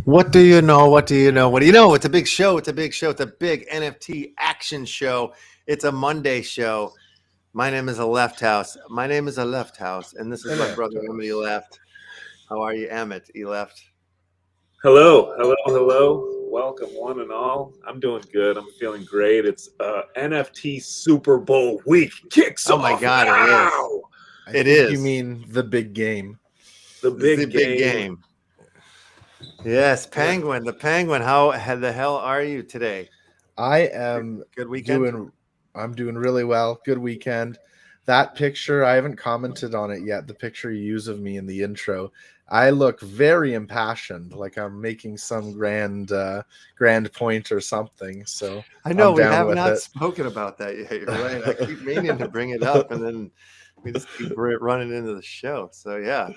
What do you know? What do you know? What do you know? It's a big show. It's a big show. It's a big NFT action show. It's a Monday show. My name is a LeftHousr. My name is a LeftHousr, and this is my brother Emmett Left. How are you, Emmett Left? Hello. Welcome, one and all. I'm doing good. I'm feeling great. It's NFT Super Bowl week. Kicks off. Oh my God, now. It is. You mean the big game? The big game. Yes, Penguin. The Penguin. How the hell are you today? I am good weekend. I'm doing really well. Good weekend. That picture, I haven't commented on it yet. The picture you use of me in the intro, I look very impassioned, like I'm making some grand point or something. So I know we have not spoken about that yet. You're right. I keep meaning to bring it up, and then we just keep running into the show. So yeah,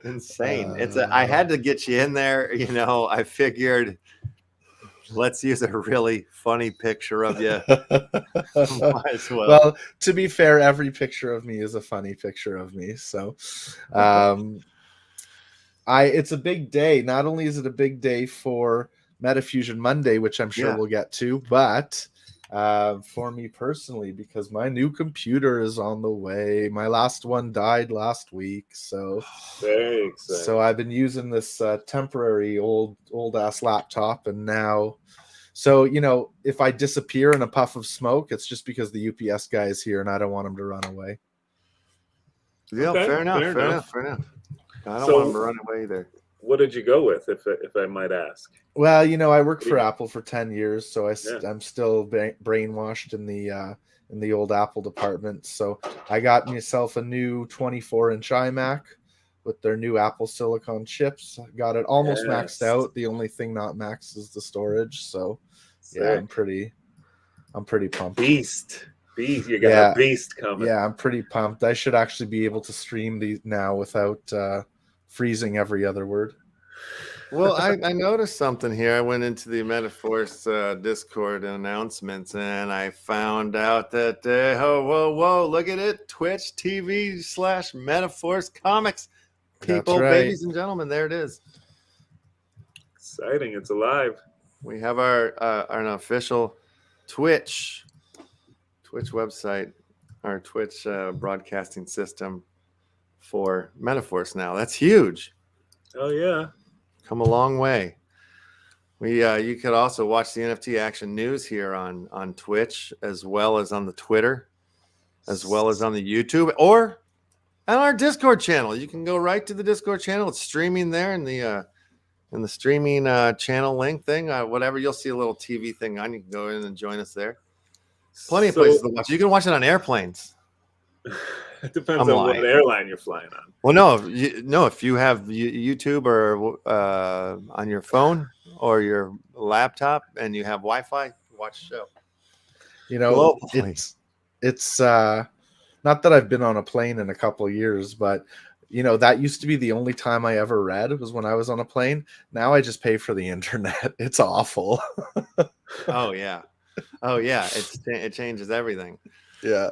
insane. I had to get you in there. You know, I figured let's use a really funny picture of you. Might as well. Well, to be fair, every picture of me is a funny picture of me. So, it's a big day. Not only is it a big day for MetaFusion Monday, which I'm sure we'll get to, but for me personally, because my new computer is on the way. My last one died last week, so very exciting. So I've been using this temporary old ass laptop, and now, so you know, if I disappear in a puff of smoke, it's just because the UPS guy is here, and I don't want him to run away. Yeah, okay, fair enough. I don't want him to run away either. What did you go with, if I might ask? Well, you know, I worked for Apple for 10 years, so I'm still brainwashed in the old Apple department. So I got myself a new 24-inch iMac with their new Apple Silicon chips. Got it almost maxed out. The only thing not maxed is the storage. So yeah, I'm pretty pumped. Beast. You got a beast coming. Yeah, I'm pretty pumped. I should actually be able to stream these now without freezing every other word. Well, I noticed something here. I went into the METAFORCE Discord announcements, and I found out that whoa, look at it, Twitch TV/METAFORCE Comics. People, right. Ladies and gentlemen, there it is. Exciting! It's alive. We have our an official Twitch website, our Twitch broadcasting system for METAFORCE now. That's huge. Oh yeah, come a long way. You could also watch the NFT Action news here on Twitch, as well as on the Twitter, as well as on the YouTube, or on our Discord channel. You can go right to the Discord channel. It's streaming there in the streaming channel link thing. Whatever, you'll see a little TV thing on. You can go in and join us there. Plenty of places to watch. You can watch it on airplanes. It depends on what airline you're flying on. Well, if you have YouTube or on your phone or your laptop and you have Wi-Fi, watch the show. You know, it's not that I've been on a plane in a couple of years, but you know, that used to be the only time I ever read was when I was on a plane. Now I just pay for the internet. It's awful. Oh yeah. It changes everything. Yeah.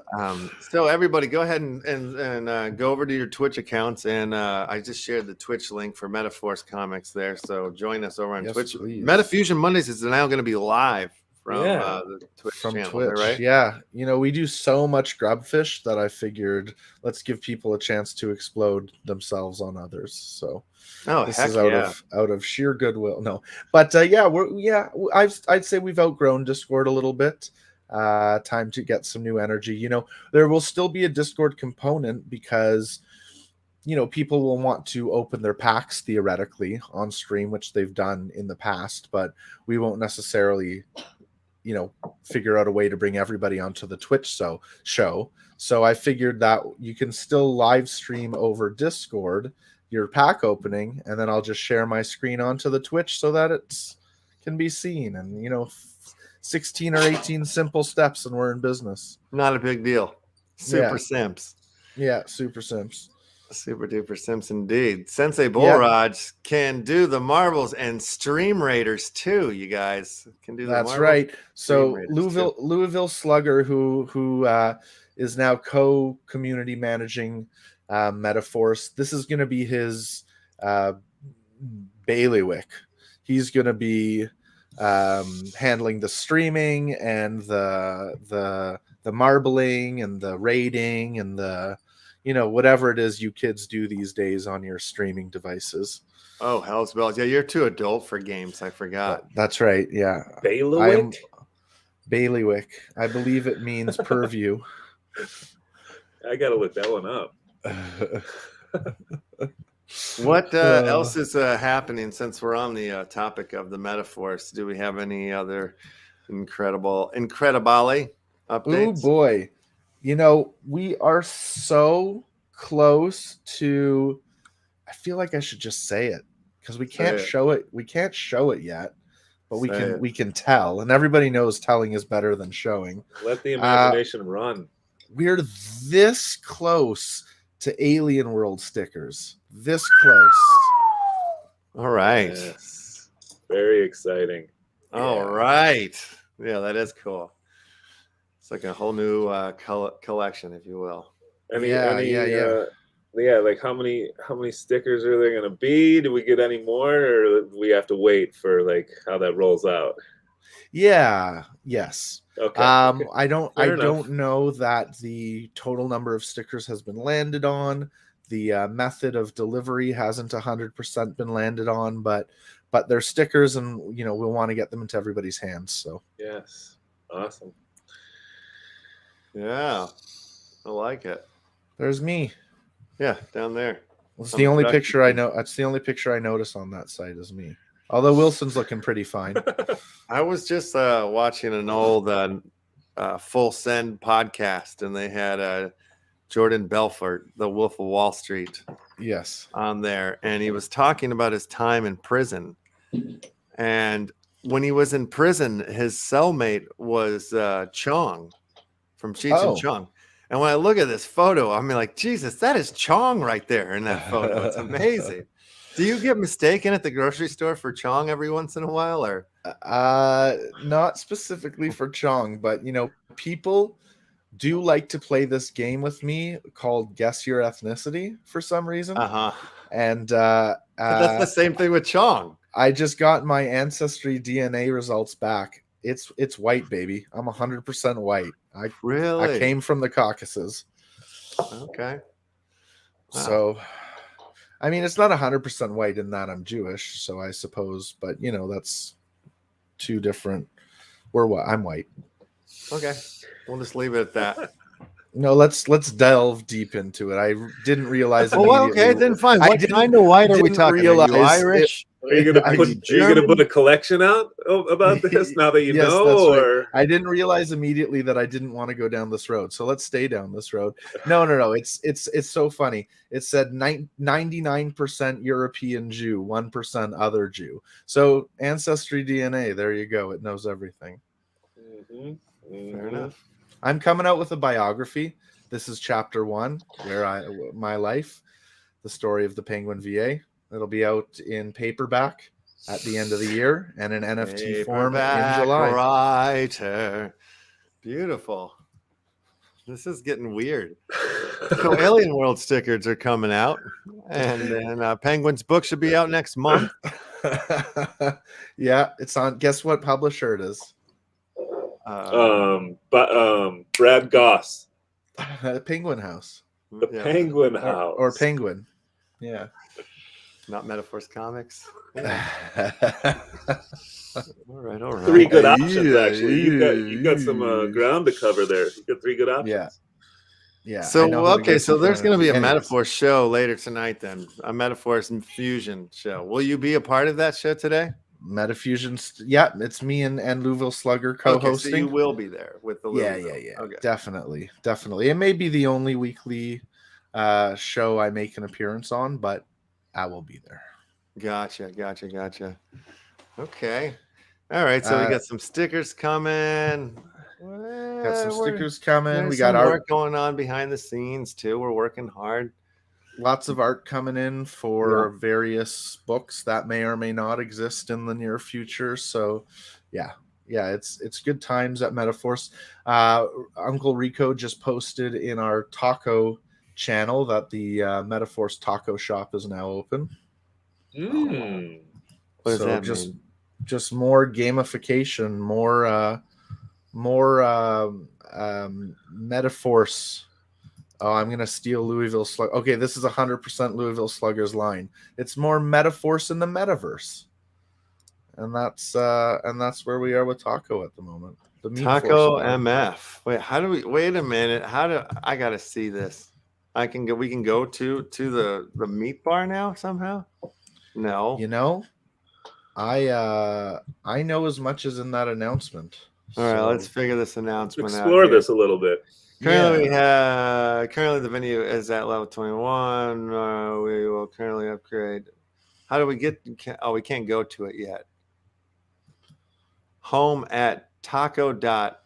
So everybody, go ahead and go over to your Twitch accounts, and I just shared the Twitch link for METAFORCE Comics there. So join us over on Twitch. Please. MetaFusion Mondays is now going to be live from the Twitch channel, Twitch, right? Yeah. You know, we do so much grubfish that I figured let's give people a chance to explode themselves on others. So this is out of sheer goodwill. No, but I'd say we've outgrown Discord a little bit. Time to get some new energy. You know, there will still be a Discord component because, you know, people will want to open their packs theoretically on stream, which they've done in the past, but we won't necessarily, you know, figure out a way to bring everybody onto the Twitch show. So I figured that you can still live stream over Discord your pack opening, and then I'll just share my screen onto the Twitch so that it can be seen. And, you know, 16 or 18 simple steps and we're in business. Not a big deal. Super simps. Yeah, super simps. Super duper simps indeed. Sensei Bullraj can do the marbles, and Stream Raiders too. You guys can do the That's marbles. right. So Louisville Slugger, who is now co-community managing METAFORCE. This is going to be his bailiwick. he's going to be handling the streaming and the marbling and the raiding and the, you know, whatever it is you kids do these days on your streaming devices. Oh, hell's bells. Yeah, you're too adult for games. I forgot. That's right. Yeah. Bailiwick? Bailiwick. I believe it means purview. I got to look that one up. What else is happening since we're on the topic of the Metaforce? Do we have any other incredibile updates? Oh boy. You know, we are so close to, I feel like I should just say it because we can't show it. We can't show it yet, but we can tell, and everybody knows telling is better than showing. Let the imagination run. We're this close to Alien World stickers. This close. All right. Yes. Very exciting. All right. Yeah, that is cool. It's like a whole new collection, if you will. Like how many stickers are there going to be? Do we get any more, or do we have to wait for like how that rolls out? Yeah. Yes. Okay. I don't know that the total number of stickers has been landed on. The method of delivery hasn't 100% been landed on, but they're stickers, and you know we'll want to get them into everybody's hands. So yes, awesome. Yeah, I like it. There's me. Yeah, down there. It's the only picture I know. That's the only picture I notice on that site is me. Although Wilson's looking pretty fine. I was just watching an old Full Send podcast, and they had Jordan Belfort, the Wolf of Wall Street, yes, on there, and he was talking about his time in prison. And when he was in prison, his cellmate was Chong from Cheech and Chong. And when I look at this photo, I'm like, Jesus, that is Chong right there in that photo. It's amazing. Do you get mistaken at the grocery store for Chong every once in a while, or? Not specifically for Chong, but you know, people do like to play this game with me called Guess Your Ethnicity for some reason. And but that's the same thing with Chong. I just got my ancestry DNA results back. It's white, baby. I'm 100% white. I came from the Caucasus. Okay. Wow. So, I mean, it's not 100% white in that I'm Jewish, so I suppose, but you know, that's two different. I'm white. Okay, we'll just leave it at that. No, let's delve deep into it. I didn't realize. Oh, okay, then fine. What kind of white are we talking? Are you Irish? Are you gonna put a collection out about this now that you know? Or I didn't realize immediately that I didn't want to go down this road. So let's stay down this road. No. It's so funny. It said 99% European Jew, 1% other Jew. So ancestry DNA. There you go. It knows everything. Fair enough. I'm coming out with a biography. This is chapter 1, my life, the story of the Penguin VA. It'll be out in paperback at the end of the year and in NFT form in July. Writer. Beautiful. This is getting weird. So Alien World stickers are coming out, and then Penguin's book should be out next month. Yeah, it's on. Guess what publisher it is? Brad Goss. Penguin House. The Penguin House. Or Penguin. Yeah. Not Metaforce Comics. All right. 3 good options, actually. You got some ground to cover there. You got 3 good options. Yeah. So so there's going to be a Metaforce show later tonight. Then a Metaforce Infusion show. Will you be a part of that show today? Metafusion, yeah, it's me and Louisville Slugger co-hosting. Okay, so you will be there with the Louisville. Yeah. Okay. Definitely. It may be the only weekly show I make an appearance on, but I will be there. Gotcha. Okay. All right, so we got some stickers coming. Got some stickers coming. We got got art going on behind the scenes too. We're working hard. Lots of art coming in for various books that may or may not exist in the near future. So, yeah, it's good times at Metaforce. Uncle Rico just posted in our taco channel that the Metaforce taco shop is now open. What does that mean? just more gamification, more Metaforce. Oh, I'm gonna steal Louisville Slug. Okay, this is 100% Louisville Sluggers line. It's more Metaforce in the metaverse, and that's where we are with Taco at the moment. The Taco MF. Wait, how do we? Wait a minute. How do I gotta see this? I can go. We can go to the meat bar now somehow. No, You know, I know as much as in that announcement. All right, let's figure this announcement out. Explore this a little bit. Currently, currently the venue is at level 21. We will currently upgrade. How do we get? Oh, we can't go to it yet. Home at taco dot.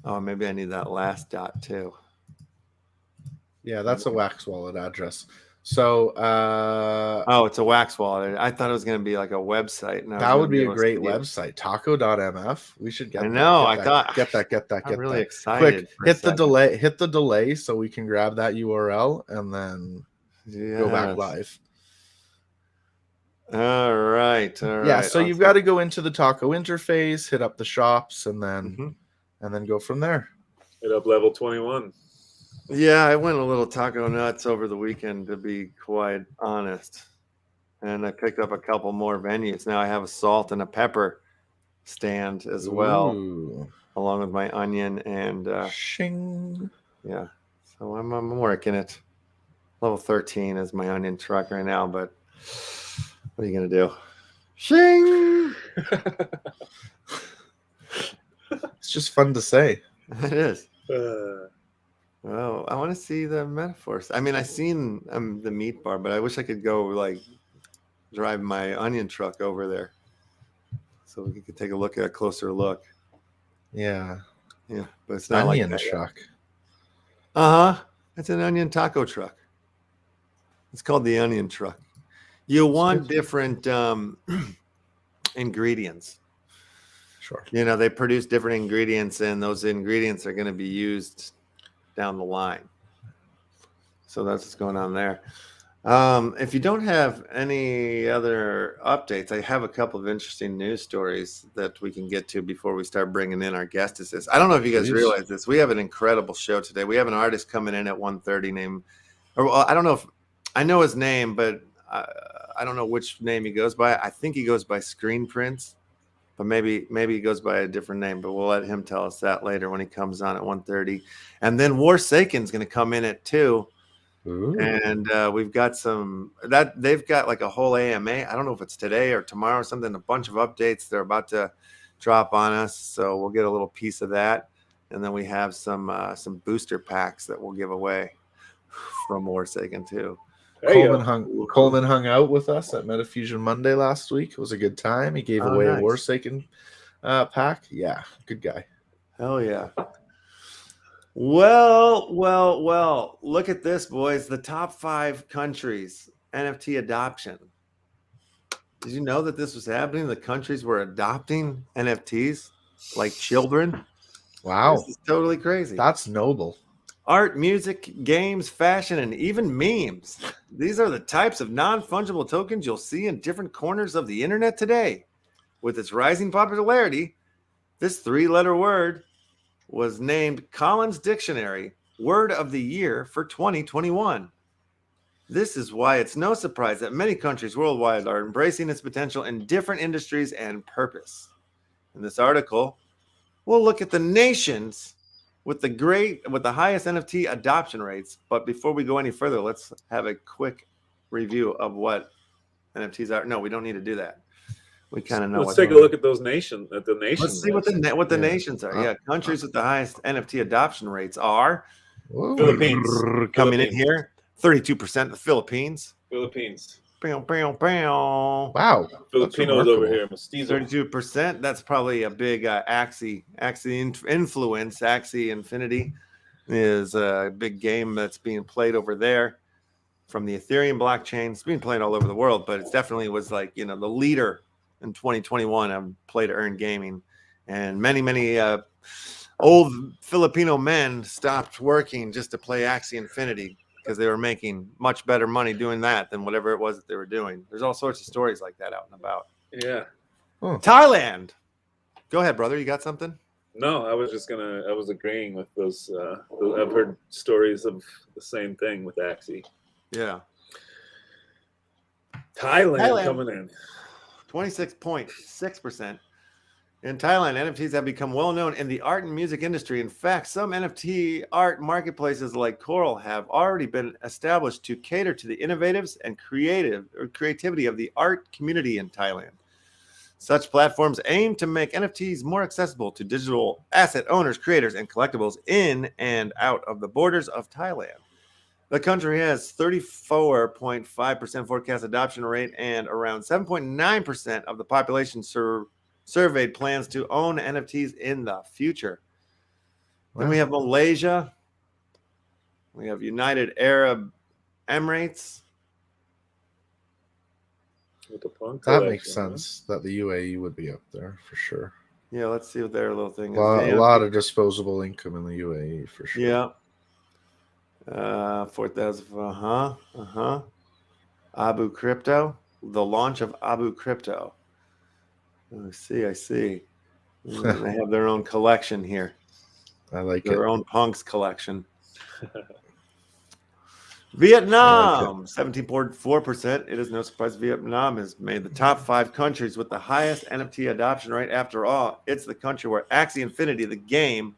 Oh, maybe I need that last dot too. Yeah, that's a Wax Wallet address. So, oh, it's a Wax Wallet. I thought it was going to be like a website. And that would be a great website. Taco.mf. We should get. I know. I thought get that. I'm really excited. Quick, hit the delay, so we can grab that URL and then go back live. All right. Yeah. So you've got to go into the Taco interface, hit up the shops, and then go from there. Hit up level 21. Yeah, I went a little taco nuts over the weekend, to be quite honest. And I picked up a couple more venues. Now I have a salt and a pepper stand as well, along with my onion and shing. Yeah, so I'm working it. Level 13 is my onion truck right now, but what are you gonna do? Shing. It's just fun to say. It is. Well, I want to see the Metaforce. I mean, I've seen the meat bar, but I wish I could go like drive my onion truck over there so we could take a look at a closer look. Yeah, but it's not onion like truck. It's an onion taco truck. It's called the onion truck. You want different ingredients. Sure. You know, they produce different ingredients, and those ingredients are going to be used down the line. So that's what's going on there. If you don't have any other updates, I have a couple of interesting news stories that we can get to before we start bringing in our guestesses. I don't know if you guys realize this. We have an incredible show today. We have an artist coming in at 1:30 named, I don't know if I know his name, but I don't know which name he goes by. I think he goes by Screenprince, but maybe he goes by a different name, but we'll let him tell us that later when he comes on at 1:30. And then Warsaken's going to come in at 2. And we've got they've got like a whole AMA. I don't know if it's today or tomorrow or something, a bunch of updates they're about to drop on us. So we'll get a little piece of that. And then we have some booster packs that we'll give away from Warsaken too. Coleman hung out with us at MetaFusion Monday last week. It was a good time. He gave away a Warsaken pack. Yeah, good guy. Hell yeah. Well, look at this, boys. The top 5 countries, NFT adoption. Did you know that this was happening? The countries were adopting NFTs like children. Wow. This is totally crazy. That's noble. Art, music, games, fashion, and even memes. These are the types of non-fungible tokens you'll see in different corners of the internet today. With its rising popularity, this 3-letter word was named Collins Dictionary Word of the Year for 2021. This is why it's no surprise that many countries worldwide are embracing its potential in different industries and purpose. In this article, we'll look at the nations with the highest NFT adoption rates. But before we go any further, let's have a quick review of what NFTs are. No, we don't need to do that. We kind of know. Let's take a look at those nations. Let's see what the nations are. Yeah, countries with the highest NFT adoption rates are Philippines coming in here. 32% the Philippines. Wow. Filipinos over here. 32%. That's probably a big Axie influence. Axie Infinity is a big game that's being played over there from the Ethereum blockchain. It's being played all over the world, but it definitely was like, the leader in 2021 of play to earn gaming. And many old Filipino men stopped working just to play Axie Infinity because they were making much better money doing that than whatever it was that they were doing. There's all sorts of stories like that out and about. Yeah. Thailand. Go ahead, brother. You got something? No, I was agreeing with those. I've heard stories of the same thing with Axie. Yeah. Thailand coming in. 26.6%. In Thailand, NFTs have become well known in the art and music industry. In fact, some NFT art marketplaces like Coral have already been established to cater to the innovatives and creativity of the art community in Thailand. Such platforms aim to make NFTs more accessible to digital asset owners, creators, and collectibles in and out of the borders of Thailand. The country has 34.5% forecast adoption rate, and around 7.9% of the population surveyed plans to own NFTs in the future. Wow. Then we have Malaysia. We have United Arab Emirates. With the punk that makes sense that the UAE would be up there for sure. Yeah, let's see what their little thing is. A lot of disposable income in the UAE for sure. Yeah. 4,000. Abu Crypto. The launch of Abu Crypto. I see. They have their own collection here. I like their own punks collection. Vietnam, 17.4%. It is no surprise Vietnam has made the top 5 countries with the highest NFT adoption rate. After all, it's the country where Axie Infinity, the game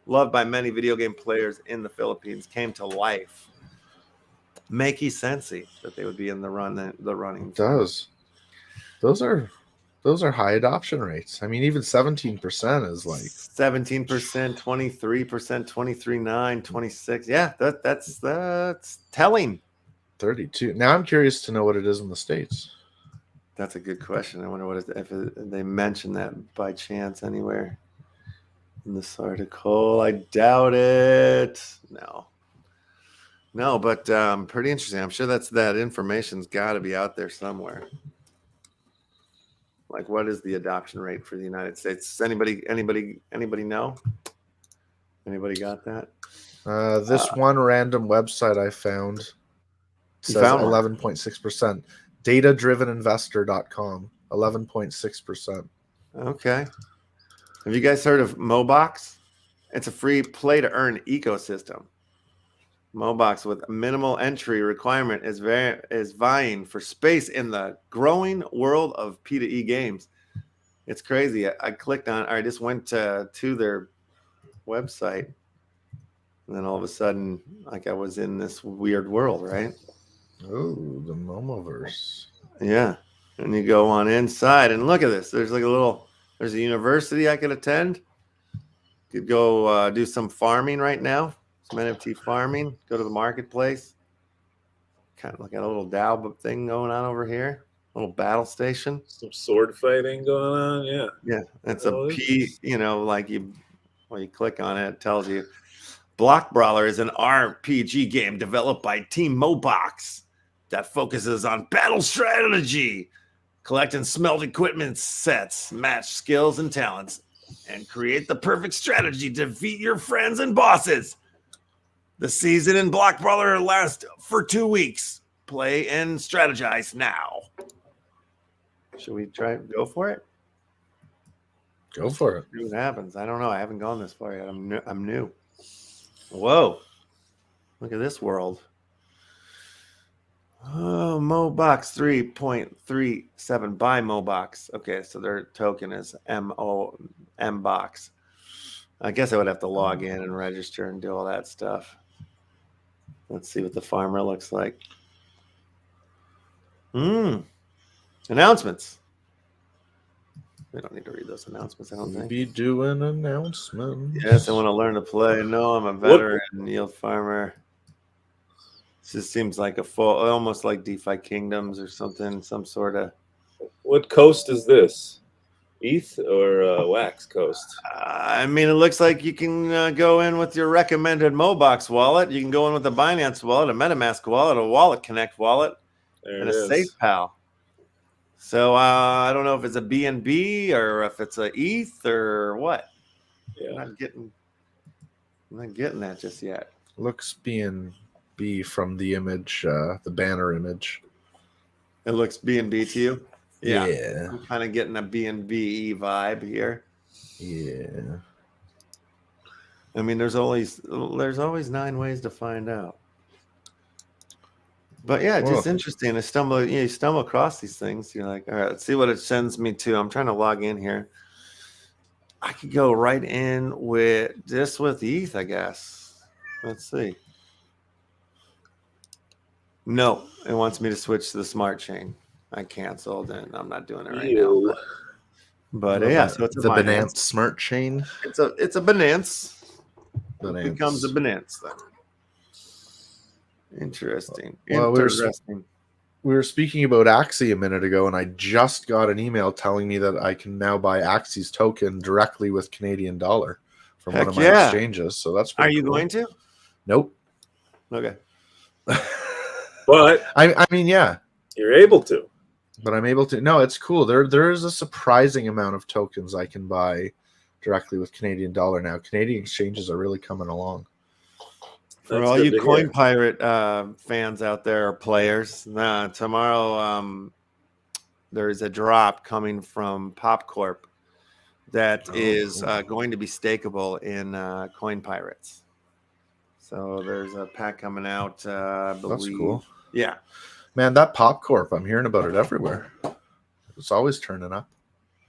loved by many video game players in the Philippines, came to life. Makey sensey that they would be in the running. It does. Those are high adoption rates. I mean, even 17% is like 17%, 23%, 23.9%, 26%. Yeah, that's telling. 32%. Now I'm curious to know what it is in the States. That's a good question. I wonder if they mention that by chance anywhere in this article. I doubt it. No, but pretty interesting. I'm sure that information's got to be out there somewhere. Like, what is the adoption rate for the United States? Anybody know? Anybody got that? This one random website I found says 11.6%. Datadriveninvestor.com, 11.6%. Okay. Have you guys heard of Mobox? It's a free play-to-earn ecosystem. Mobox, with minimal entry requirement, is vying for space in the growing world of P2E games. It's crazy. I clicked on. I just went to their website, and then all of a sudden, like, I was in this weird world, right? Oh, the Momoverse. Yeah, and you go on inside, and look at this. There's like there's a university I could attend. Could go do some farming right now. Some NFT farming. Go to the marketplace. Kind of like a little DAO thing going on over here. A little battle station. Some sword fighting going on. Yeah. Yeah. It's a P. Like when you click on it, it tells you Block Brawler is an RPG game developed by Team Mobox that focuses on battle strategy. Collect and smelt equipment sets, match skills and talents, and create the perfect strategy to defeat your friends and bosses. The season in Block Brawler lasts for 2 weeks. Play and strategize now. Should we go for it? Go for it. See what happens. I don't know. I haven't gone this far yet. I'm new. Whoa. Look at this world. Oh, Mobox 3.37 by Mobox. Okay, so their token is MBOX. I guess I would have to log in and register and do all that stuff. Let's see what the farmer looks like. Announcements. We don't need to read those announcements, I don't think. Be doing announcements. Yes, I want to learn to play. No, I'm a veteran yield farmer. This just seems like almost like DeFi Kingdoms or something, some sort of. What coast is this? ETH or Wax Coast? I mean, it looks like you can go in with your recommended Mobox wallet. You can go in with a Binance wallet, a MetaMask wallet, a Wallet Connect wallet, and a SafePal. So I don't know if it's a BNB or if it's a ETH or what. Yeah, I'm not getting that just yet. Looks BNB from the image, the banner image. It looks BNB to you? Yeah. I'm kind of getting a B&B vibe here. Yeah. I mean, there's always 9 ways to find out. But yeah, just interesting. You stumble across these things. You're like, all right, let's see what it sends me to. I'm trying to log in here. I could go right in with ETH, I guess. Let's see. No, it wants me to switch to the smart chain. I canceled, and I'm not doing it right now. But yeah, so it's the Binance smart chain. It's a Binance. It becomes a Binance then. Interesting. Well, we were speaking about Axie a minute ago, and I just got an email telling me that I can now buy Axie's token directly with Canadian dollar from one of my exchanges. So that's pretty cool. Going to? Nope. Okay. But I mean, yeah, you're able to. But I'm able to. No, it's cool. There is a surprising amount of tokens I can buy directly with Canadian dollar now. Canadian exchanges are really coming along. For all you Coin Pirate fans out there, or players, tomorrow there is a drop coming from PopCorp that is going to be stakeable in Coin Pirates. So there's a pack coming out. I believe. That's cool. Yeah. Man, that PopCorp, I'm hearing about it everywhere. It's always turning up.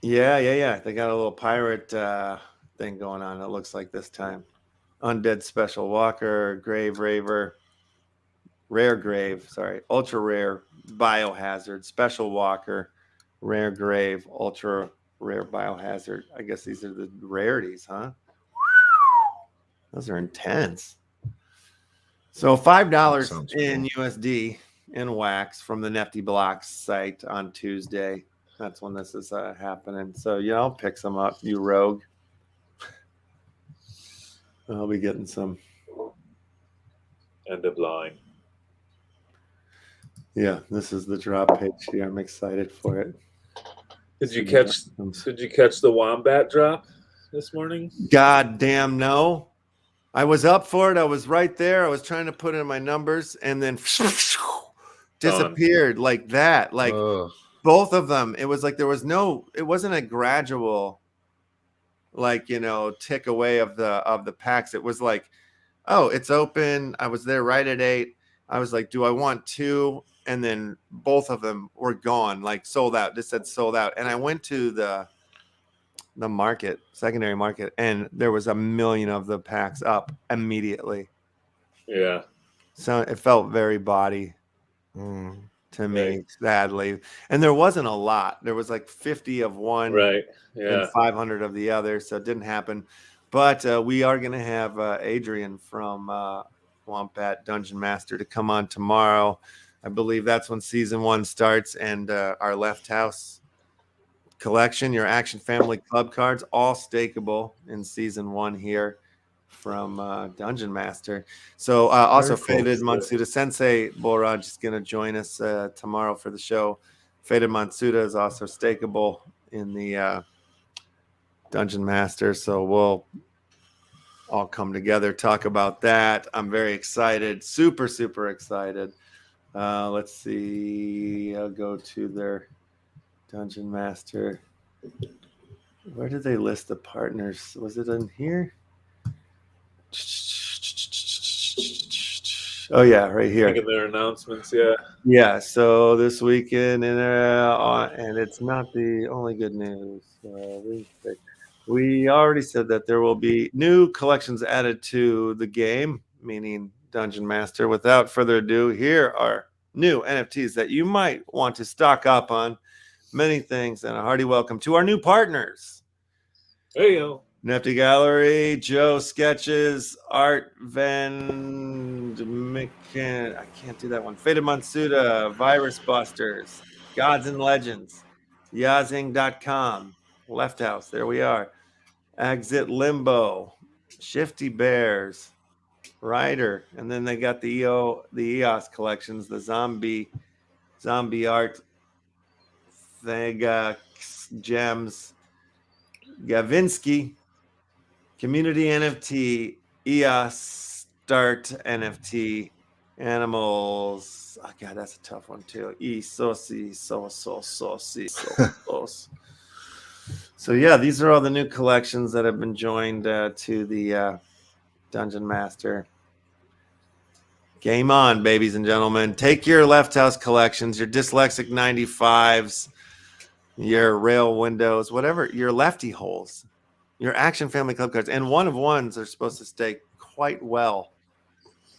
Yeah. They got a little pirate thing going on, it looks like this time. Undead Special Walker, Grave Raver, Rare Grave, Ultra Rare Biohazard, Special Walker, Rare Grave, Ultra Rare Biohazard. I guess these are the rarities, huh? Those are intense. So $5 in USD in wax from the Nifty Blocks site on Tuesday. That's when this is happening. So, pick some up, you rogue. I'll be getting some. End of line. Yeah, this is the drop page here. I'm excited for it. Did you catch the Wombat drop this morning? God damn no. I was up for it. I was right there. I was trying to put in my numbers and then disappeared like that. Like both of them. It was like it wasn't a gradual tick away of the packs. It was like, oh, it's open. I was there right at 8. I was like, do I want 2? And then both of them were gone, like sold out. This said sold out. And I went to the market, secondary market, and there was 1 million of the packs up immediately. Yeah. So it felt very body to me, sadly. And there wasn't a lot. There was like 50 of one. Right. Yeah. And 500 of the other, so it didn't happen. But we are going to have Adrian from Wombat Dungeon Master to come on tomorrow. I believe that's when season 1 starts, and our LeftHousr collection, your Action Family Club cards, all stakeable in season 1 here from Dungeon Master. So also Faded Matsuda Sensei Boraj is going to join us tomorrow for the show. Faded Matsuda is also stakeable in the Dungeon Master, so we'll all come together, talk about that. I'm very excited, super excited. Let's see, I'll go to their Dungeon Master. Where did they list the partners? Was it in here? Oh yeah, right here. Making their announcements, yeah. So this weekend, and it's not the only good news. We already said that there will be new collections added to the game, meaning Dungeon Master. Without further ado, here are new NFTs that you might want to stock up on. Many things, and a hearty welcome to our new partners. Hey yo. Nifty Gallery, Joe Sketches, Art Van McCann. I can't do that one. Faded Matsuda, Virus Busters, Gods and Legends, Yazing.com, LeftHousr. There we are. Exit Limbo, Shifty Bears, Rider, and then they got the EOS collections, the zombie art, Thega Gems, Gavinsky, Community NFT, EOS Start NFT, Animals. Oh God, that's a tough one too. So yeah, these are all the new collections that have been joined to the Dungeon Master. Game on, babies and gentlemen. Take your LeftHousr collections, your Dyslexic 95s, your rail windows, whatever, your lefty holes, your Action Family Club cards, and one of ones are supposed to stay quite well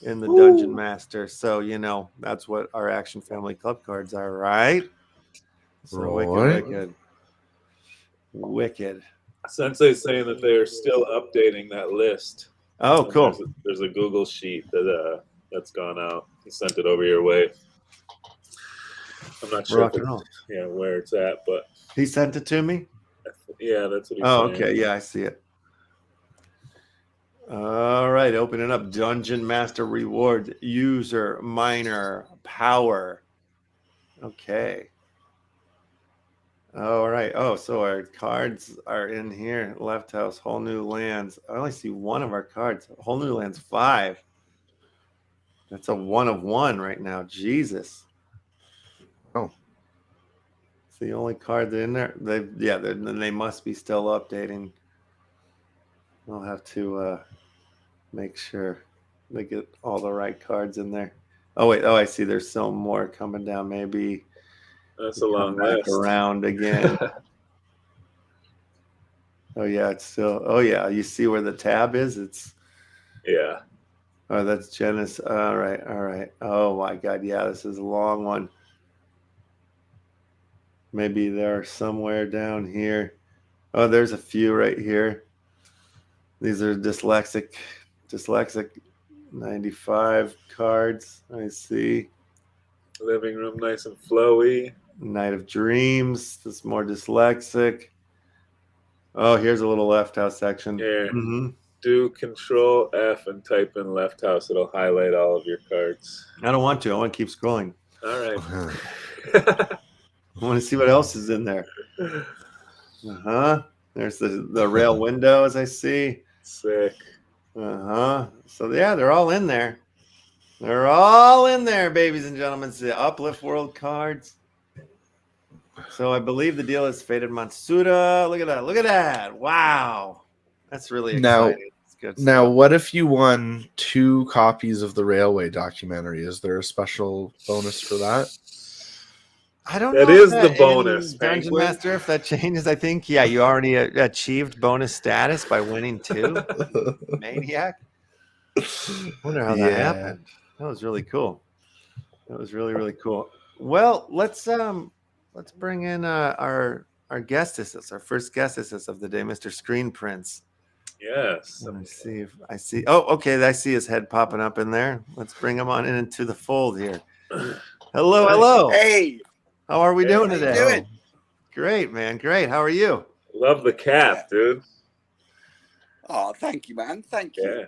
in the Dungeon Master. So, you know, that's what our Action Family Club cards are, right? So Right. wicked. Sensei's saying that they are still updating that list. Oh, cool. There's a Google sheet that that's gone out. He sent it over your way. I'm not sure where it's at, but he sent it to me. Yeah, that's what he's saying. Oh, okay. Yeah, I see it. All right, opening up Dungeon Master rewards, user, minor, power. Okay. All right. Oh, so our cards are in here. LeftHousr, Whole New Lands. I only see one of our cards. Whole New Lands 5. That's a 1 of 1 right now. Jesus. Oh. It's the only card in there. They must be still updating. I'll have to make sure they get all the right cards in there. Oh, wait. Oh, I see. There's some more coming down. Maybe that's a long list. Around again. Oh, yeah. It's still. Oh, yeah. You see where the tab is? It's. Yeah. Oh, that's Genesis. All right. All right. Oh, my God. Yeah, this is a long one. Maybe they're somewhere down here. Oh, there's a few right here. These are dyslexic 95 cards. I see. Living room nice and flowy. Night of Dreams. This is more dyslexic. Oh, here's a little LeftHousr section. Here. Do Control F and type in LeftHousr. It'll highlight all of your cards. I don't want to. I want to keep scrolling. All right. I want to see what else is in there. There's the rail windows I see. Sick. So yeah, they're all in there. They're all in there, babies and gentlemen. It's the Uplift World cards. So I believe the deal is Faded Mansura. Look at that. Look at that. Wow. That's really exciting. Now, what if you won 2 copies of the Railway documentary? Is there a special bonus for that? I don't know. That is the bonus. Dungeon Master, if that changes, I think. Yeah, you already achieved bonus status by winning 2. Maniac. I wonder how that happened. That was really cool. That was really, really cool. Well, let's bring in our guestesses, our first guestesses of the day, Mr. Screenprince. Yes. Let me see if I see. Oh, okay. I see his head popping up in there. Let's bring him on into the fold here. Hello, hello. Hey. How are we doing today? How you doing? Great, man. Great. How are you? Love the cap, dude. Oh, thank you, man. Thank you.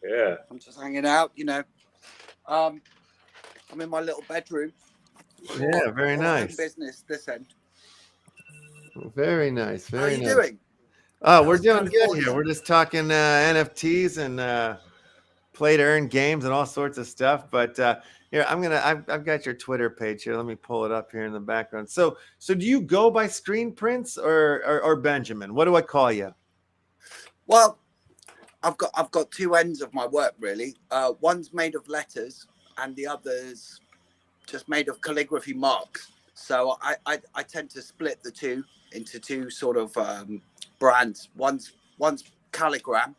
Yeah. I'm just hanging out, you know. I'm in my little bedroom. Yeah, very nice. Business this end. Very nice. Very nice. How are you doing? Oh, we're doing good here. We're just talking NFTs and play to earn games and all sorts of stuff. But here, I've got your Twitter page here. Let me pull it up here in the background. So do you go by Screenprince or Benjamin? What do I call you? Well, I've got 2 ends of my work really. One's made of letters, and the other's just made of calligraphy marks. So I tend to split the 2 into 2 sort of brands. One's calligram,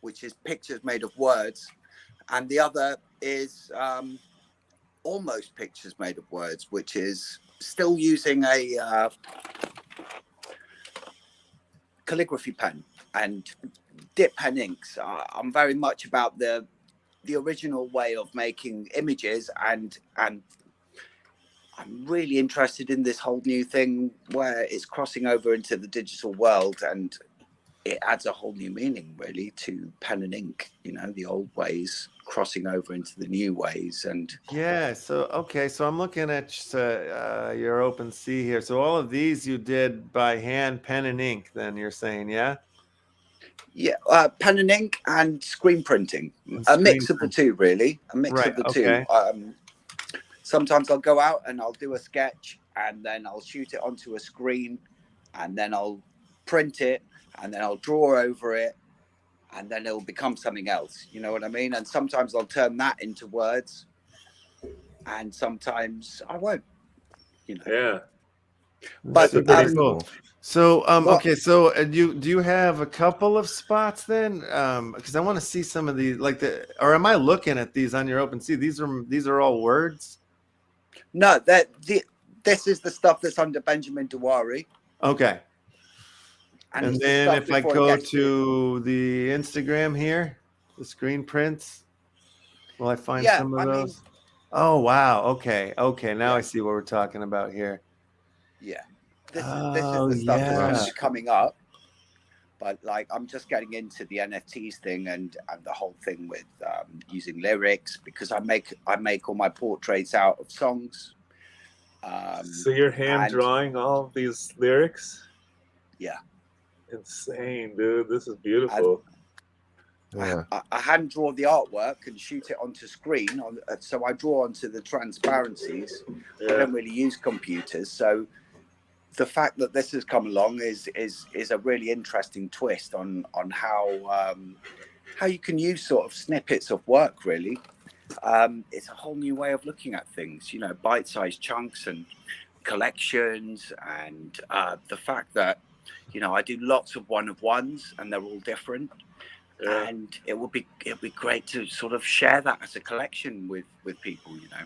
which is pictures made of words, and the other is almost pictures made of words, which is still using a calligraphy pen and dip pen inks. I'm very much about the original way of making images, and I'm really interested in this whole new thing where it's crossing over into the digital world, and it adds a whole new meaning really to pen and ink, you know, the old ways crossing over into the new ways. And so I'm looking at your OpenSea here. So all of these you did by hand, pen and ink, then you're saying? Yeah, pen and ink and screen printing. A mix of the two, really. A mix of the two. Sometimes I'll go out and I'll do a sketch and then I'll shoot it onto a screen and then I'll print it and then I'll draw over it and then it'll become something else. You know what I mean? And sometimes I'll turn that into words and sometimes I won't, you know. Yeah. But pretty cool. So okay, so do you have a couple of spots then? Because I want to see some of these, like or am I looking at these on your OpenSea? These are all words. No, this is the stuff that's under Benjamin Dewari. Okay. And then if I go to the Instagram here, the screen prints, will I find some of those? Oh wow. Okay. Now I see what we're talking about here. Yeah. This is the stuff that's coming up, but like I'm just getting into the NFTs thing and the whole thing with using lyrics, because I make all my portraits out of songs. So you're hand drawing all of these lyrics? Yeah. Insane, dude. This is beautiful. I hand draw the artwork and shoot it onto screen. So I draw onto the transparencies. I don't really use computers, so the fact that this has come along is a really interesting twist on how you can use sort of snippets of work, really. It's a whole new way of looking at things, you know, bite-sized chunks and collections, and the fact that, you know, I do lots of one-of-ones and they're all different. And it'd be great to sort of share that as a collection with people, you know.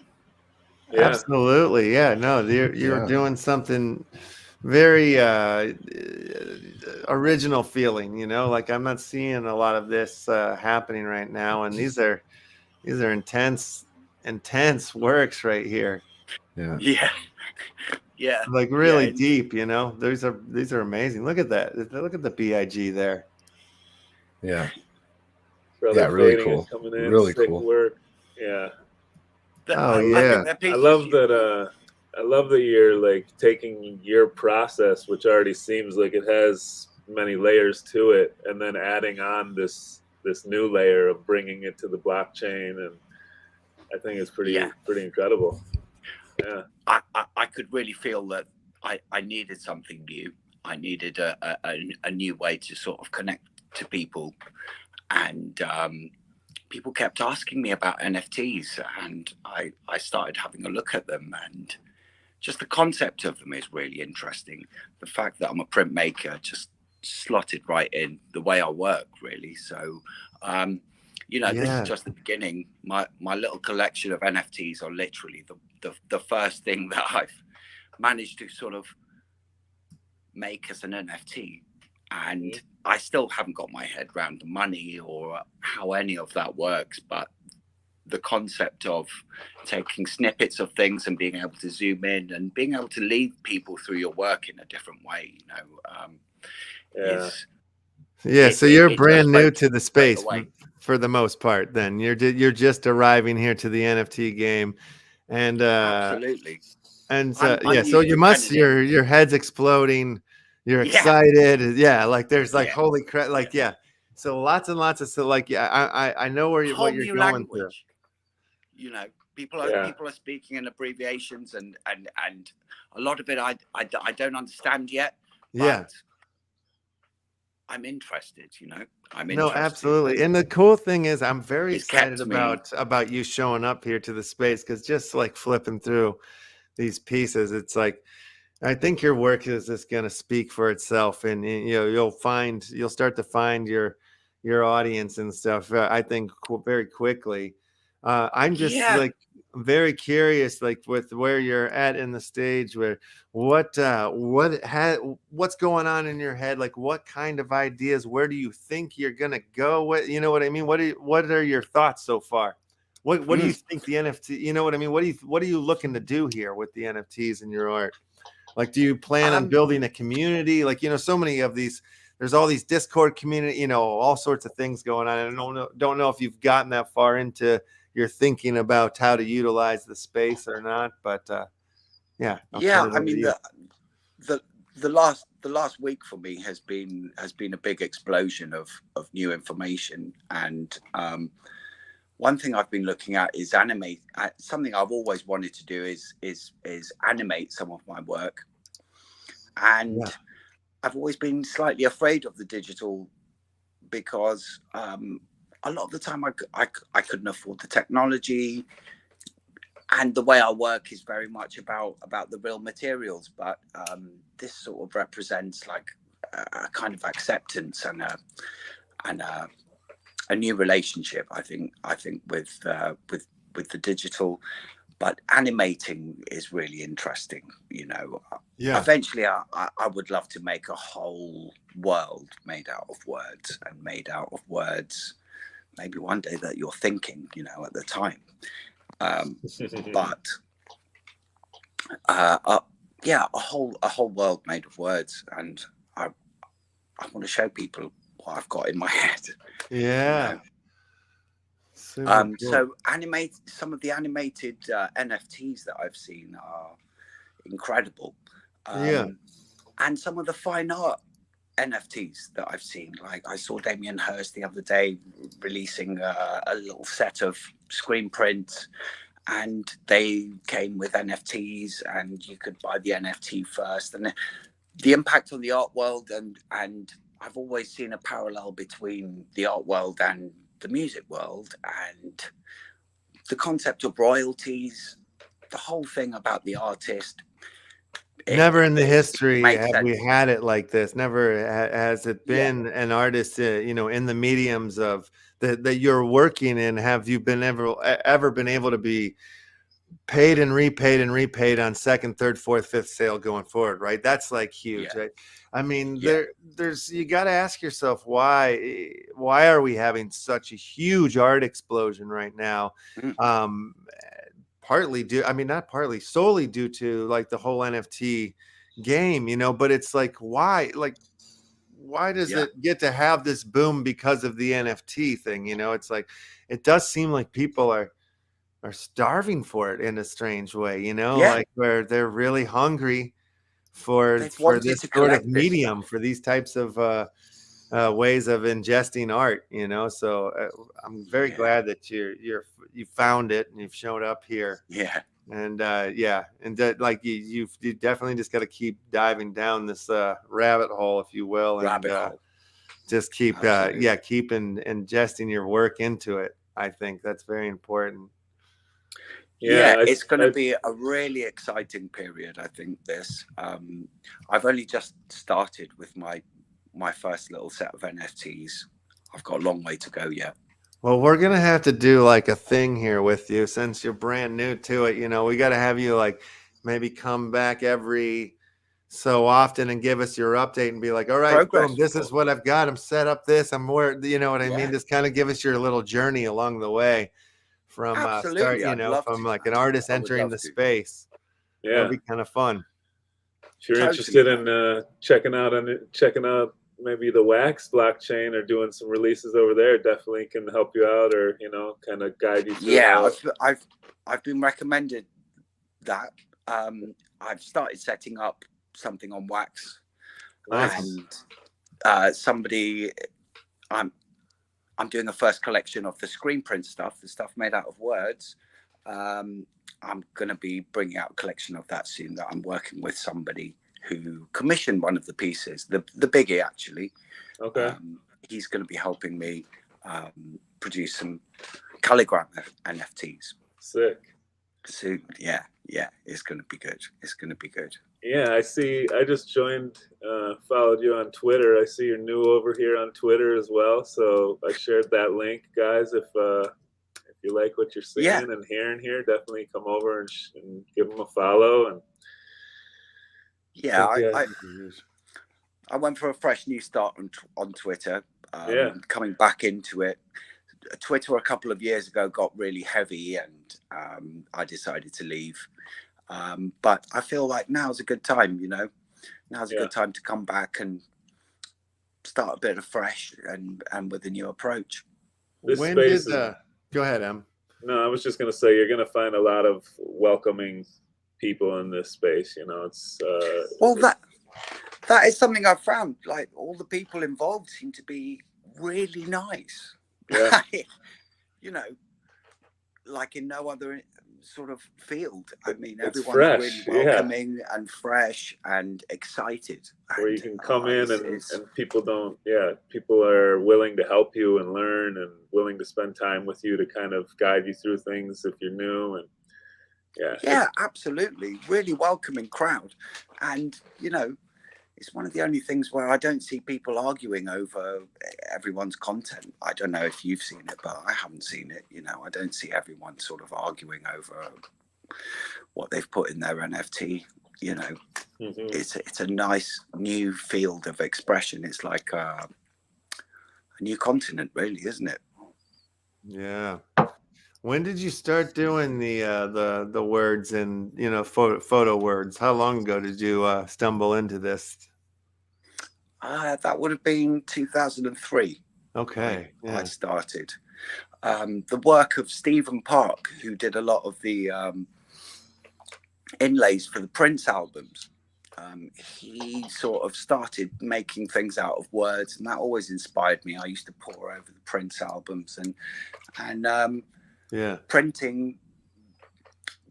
Yeah. Absolutely. Yeah. No, you're doing something very original feeling, you know, like I'm not seeing a lot of this happening right now. And these are intense works right here. Yeah. Like really deep, you know. These are amazing. Look at that. Look at the BIG there. Yeah. Brother really cool. Really cool work. Yeah. Oh yeah. I love that. I love that you're like taking your process, which already seems like it has many layers to it, and then adding on this new layer of bringing it to the blockchain, and I think it's pretty incredible. Yeah. I could really feel that I needed something new. I needed a new way to sort of connect to people, and people kept asking me about NFTs, and I started having a look at them, and just the concept of them is really interesting. The fact that I'm a printmaker just slotted right in the way I work, really. So, you know, this is just the beginning. My little collection of NFTs are literally the first thing that I've managed to sort of make as an NFT. And I still haven't got my head around the money or how any of that works, but the concept of taking snippets of things and being able to zoom in and being able to lead people through your work in a different way, you know, so you're brand new to the space for the most part. Then you're just arriving here to the NFT game, and absolutely. And so your head's exploding. You're excited. Like there's like holy crap. Like So lots and lots of I know what you're going through. You know, people are speaking in abbreviations and a lot of it I don't understand yet. But I'm interested, you know. No, absolutely. And the cool thing is I'm very excited about you showing up here to the space, because just like flipping through these pieces, it's like I think your work is just going to speak for itself, and you know you'll start to find your audience and stuff. I think very quickly. I'm just like very curious, like with where you're at in the stage, where what's going on in your head, like what kind of ideas, where do you think you're gonna go? What, you know what I mean? What are your thoughts so far? What do you think the NFT? You know what I mean? What are you looking to do here with the NFTs in your art? Like, do you plan on building a community? Like, you know, so many of these. There's all these Discord community, you know, all sorts of things going on. And I don't know if you've gotten that far into your thinking about how to utilize the space or not, but I mean, the last week for me has been a big explosion of new information, and one thing I've been looking at is animate. Something I've always wanted to do is animate some of my work, and I've always been slightly afraid of the digital because a lot of the time I couldn't afford the technology, and the way I work is very much about the real materials. But this sort of represents like a kind of acceptance and a new relationship, I think with the digital. But animating is really interesting, you know. Yeah. Eventually I would love to make a whole world made out of words, and made out of words maybe one day that you're thinking, you know, at the time. But yeah, a whole world made of words, and I want to show people what I've got in my head. Yeah. You know? Cool. So some of the animated NFTs that I've seen are incredible. And some of the fine art NFTs that I've seen, like I saw Damien Hirst the other day releasing a little set of screen prints, and they came with NFTs, and you could buy the NFT first. And the impact on the art world, and I've always seen a parallel between the art world and the music world, and the concept of royalties, the whole thing about the artist. Never in the history have sense. we had it like this. Never has it been an artist, you know, in the mediums of that you're working in. Have you been ever been able to be paid and repaid on second, third, fourth, fifth sale going forward? Right. That's like huge. Right? I mean, there's you got to ask yourself why are we having such a huge art explosion right now? Solely due to like the whole NFT game, you know, but it's like, why does it get to have this boom because of the NFT thing? You know, it's like, it does seem like people are starving for it in a strange way, you know, like where they're really hungry for this sort of medium, for these types of ways of ingesting art, you know. So I'm very glad that you found it and you've showed up here. And like you definitely just got to keep diving down this rabbit hole, if you will, and just keep keep ingesting your work into it. I think that's very important. It's going to be a really exciting period. I think this. I've only just started with my first little set of NFTs. I've got a long way to go yet. Well, we're going to have to do like a thing here with you since you're brand new to it. You know, we got to have you like maybe come back every so often and give us your update and be like, all right, boom, this is what I've got. I'm set up this. I'm more, you know what I mean? Just kind of give us your little journey along the way from start, you know, from like an artist entering the space. That'd be kind of fun. If you're interested in checking out maybe the Wax blockchain or doing some releases over there, definitely can help you out, or, you know, kind of guide you through. I've been recommended that. I've started setting up something on Wax. Nice. And somebody, I'm doing a first collection of the screen print stuff, the stuff made out of words. I'm going to be bringing out a collection of that soon, that I'm working with somebody who commissioned one of the pieces, the biggie actually. He's going to be helping me produce some calligram NFTs. Sick. So yeah, it's going to be good. It's going to be good. Yeah, I see. I just joined, followed you on Twitter. I see you're new over here on Twitter as well. So I shared that link, guys. If you like what you're seeing and hearing here, definitely come over and give them a follow. And I went for a fresh new start on Twitter. Coming back into it. Twitter a couple of years ago got really heavy, and I decided to leave. But I feel like now's a good time, you know. Now's a good time to come back and start a bit afresh and with a new approach. Go ahead, Em. No, I was just going to say, you're going to find a lot of welcoming people in this space. You know, it's That is something I've found. Like, all the people involved seem to be really nice. Yeah. You know, like in no other sort of field. I mean, It's everyone's fresh, really welcoming and fresh and excited. Where you And, can come in and it's people don't, people are willing to help you and learn and willing to spend time with you to kind of guide you through things if you're new. And yeah, absolutely. Really welcoming crowd. And, you know, it's one of the only things where I don't see people arguing over everyone's content. I don't know if you've seen it, but I haven't seen it. You know, I don't see everyone sort of arguing over what they've put in their NFT. You know, it's a nice new field of expression. It's like a new continent, really, isn't it? Yeah. When did you start doing the words and, you know, photo words? How long ago did you stumble into this? That would have been 2003. Okay. I started. The work of Stephen Park, who did a lot of the inlays for the Prince albums. He sort of started making things out of words, and that always inspired me. I used to pore over the Prince albums, and printing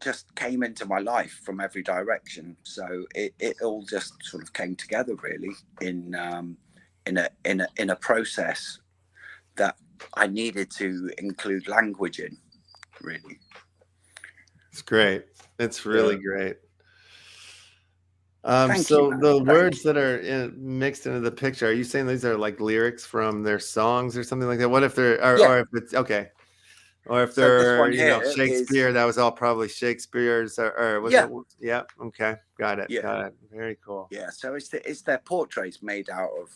just came into my life from every direction. So it all just sort of came together, really, in a process that I needed to include language in. Really, it's great. It's really great. Thank so you, the words that are mixed into the picture, are you saying these are like lyrics from their songs or something like that? What if they're, or if it's okay, or if they're, you know, Shakespeare? That was all probably Shakespeare's, or was it? Yeah. Okay, got it. Got it. Very cool. Yeah. So it's their portraits made out of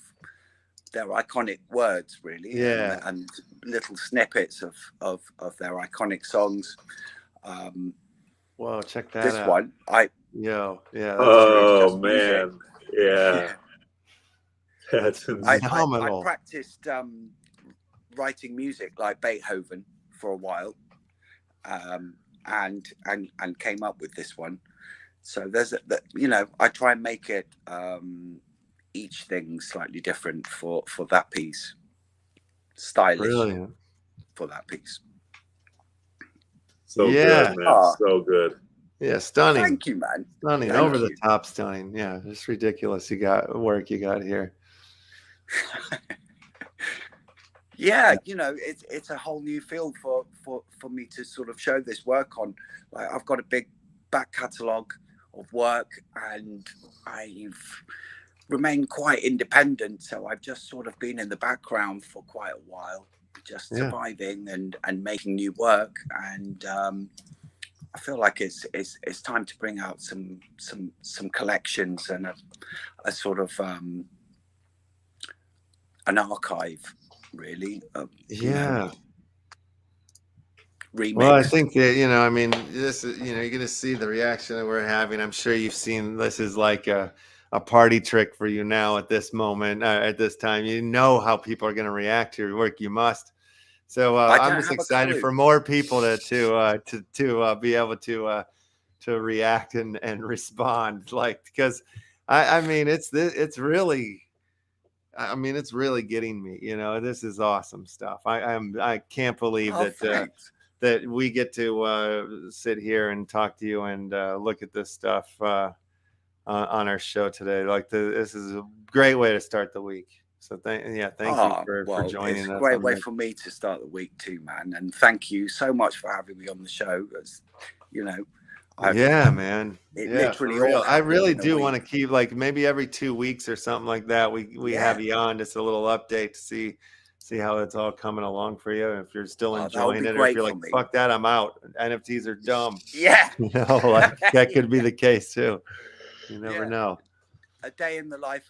their iconic words, really. Yeah. And little snippets of their iconic songs. Whoa, check that this out. One, yeah. Oh man, yeah. That's phenomenal. I practiced writing music like Beethoven for a while, and came up with this one. So there's you know, I try and make it each thing slightly different for that piece, stylish for that piece. So good, man. So good. Yeah, stunning. Thank you, man. Stunning. Over the top stunning. Yeah, it's ridiculous. You got work you got here. Yeah, you know, it's a whole new field for me to sort of show this work on. Like, I've got a big back catalogue of work, and I've remained quite independent. So I've just sort of been in the background for quite a while, just surviving and making new work. And I feel like it's time to bring out some collections and a sort of an archive, really. Remix. Well, I think that, you know, I mean, this is, you know, you're going to see the reaction that we're having. I'm sure you've seen this is like a party trick for you now at this moment, at this time. You know how people are going to react to your work. You must. So I'm just excited for more people to be able to react and respond, like, because I mean, it's really, I mean, it's really getting me. You know, this is awesome stuff. I can't believe that we get to sit here and talk to you and look at this stuff on our show today. Like, this is a great way to start the week. So thank you for joining us. It's a great way for me to start the week too, man. And thank you so much for having me on the show. As you know, man. Literally, I really do want to keep, like, maybe every 2 weeks or something like that. We have you on, just a little update to see how it's all coming along for you. If you're still enjoying it, or if you're like, fuck that, I'm out. NFTs are dumb. Yeah, you know, like that could be the case too. You never know. A day in the life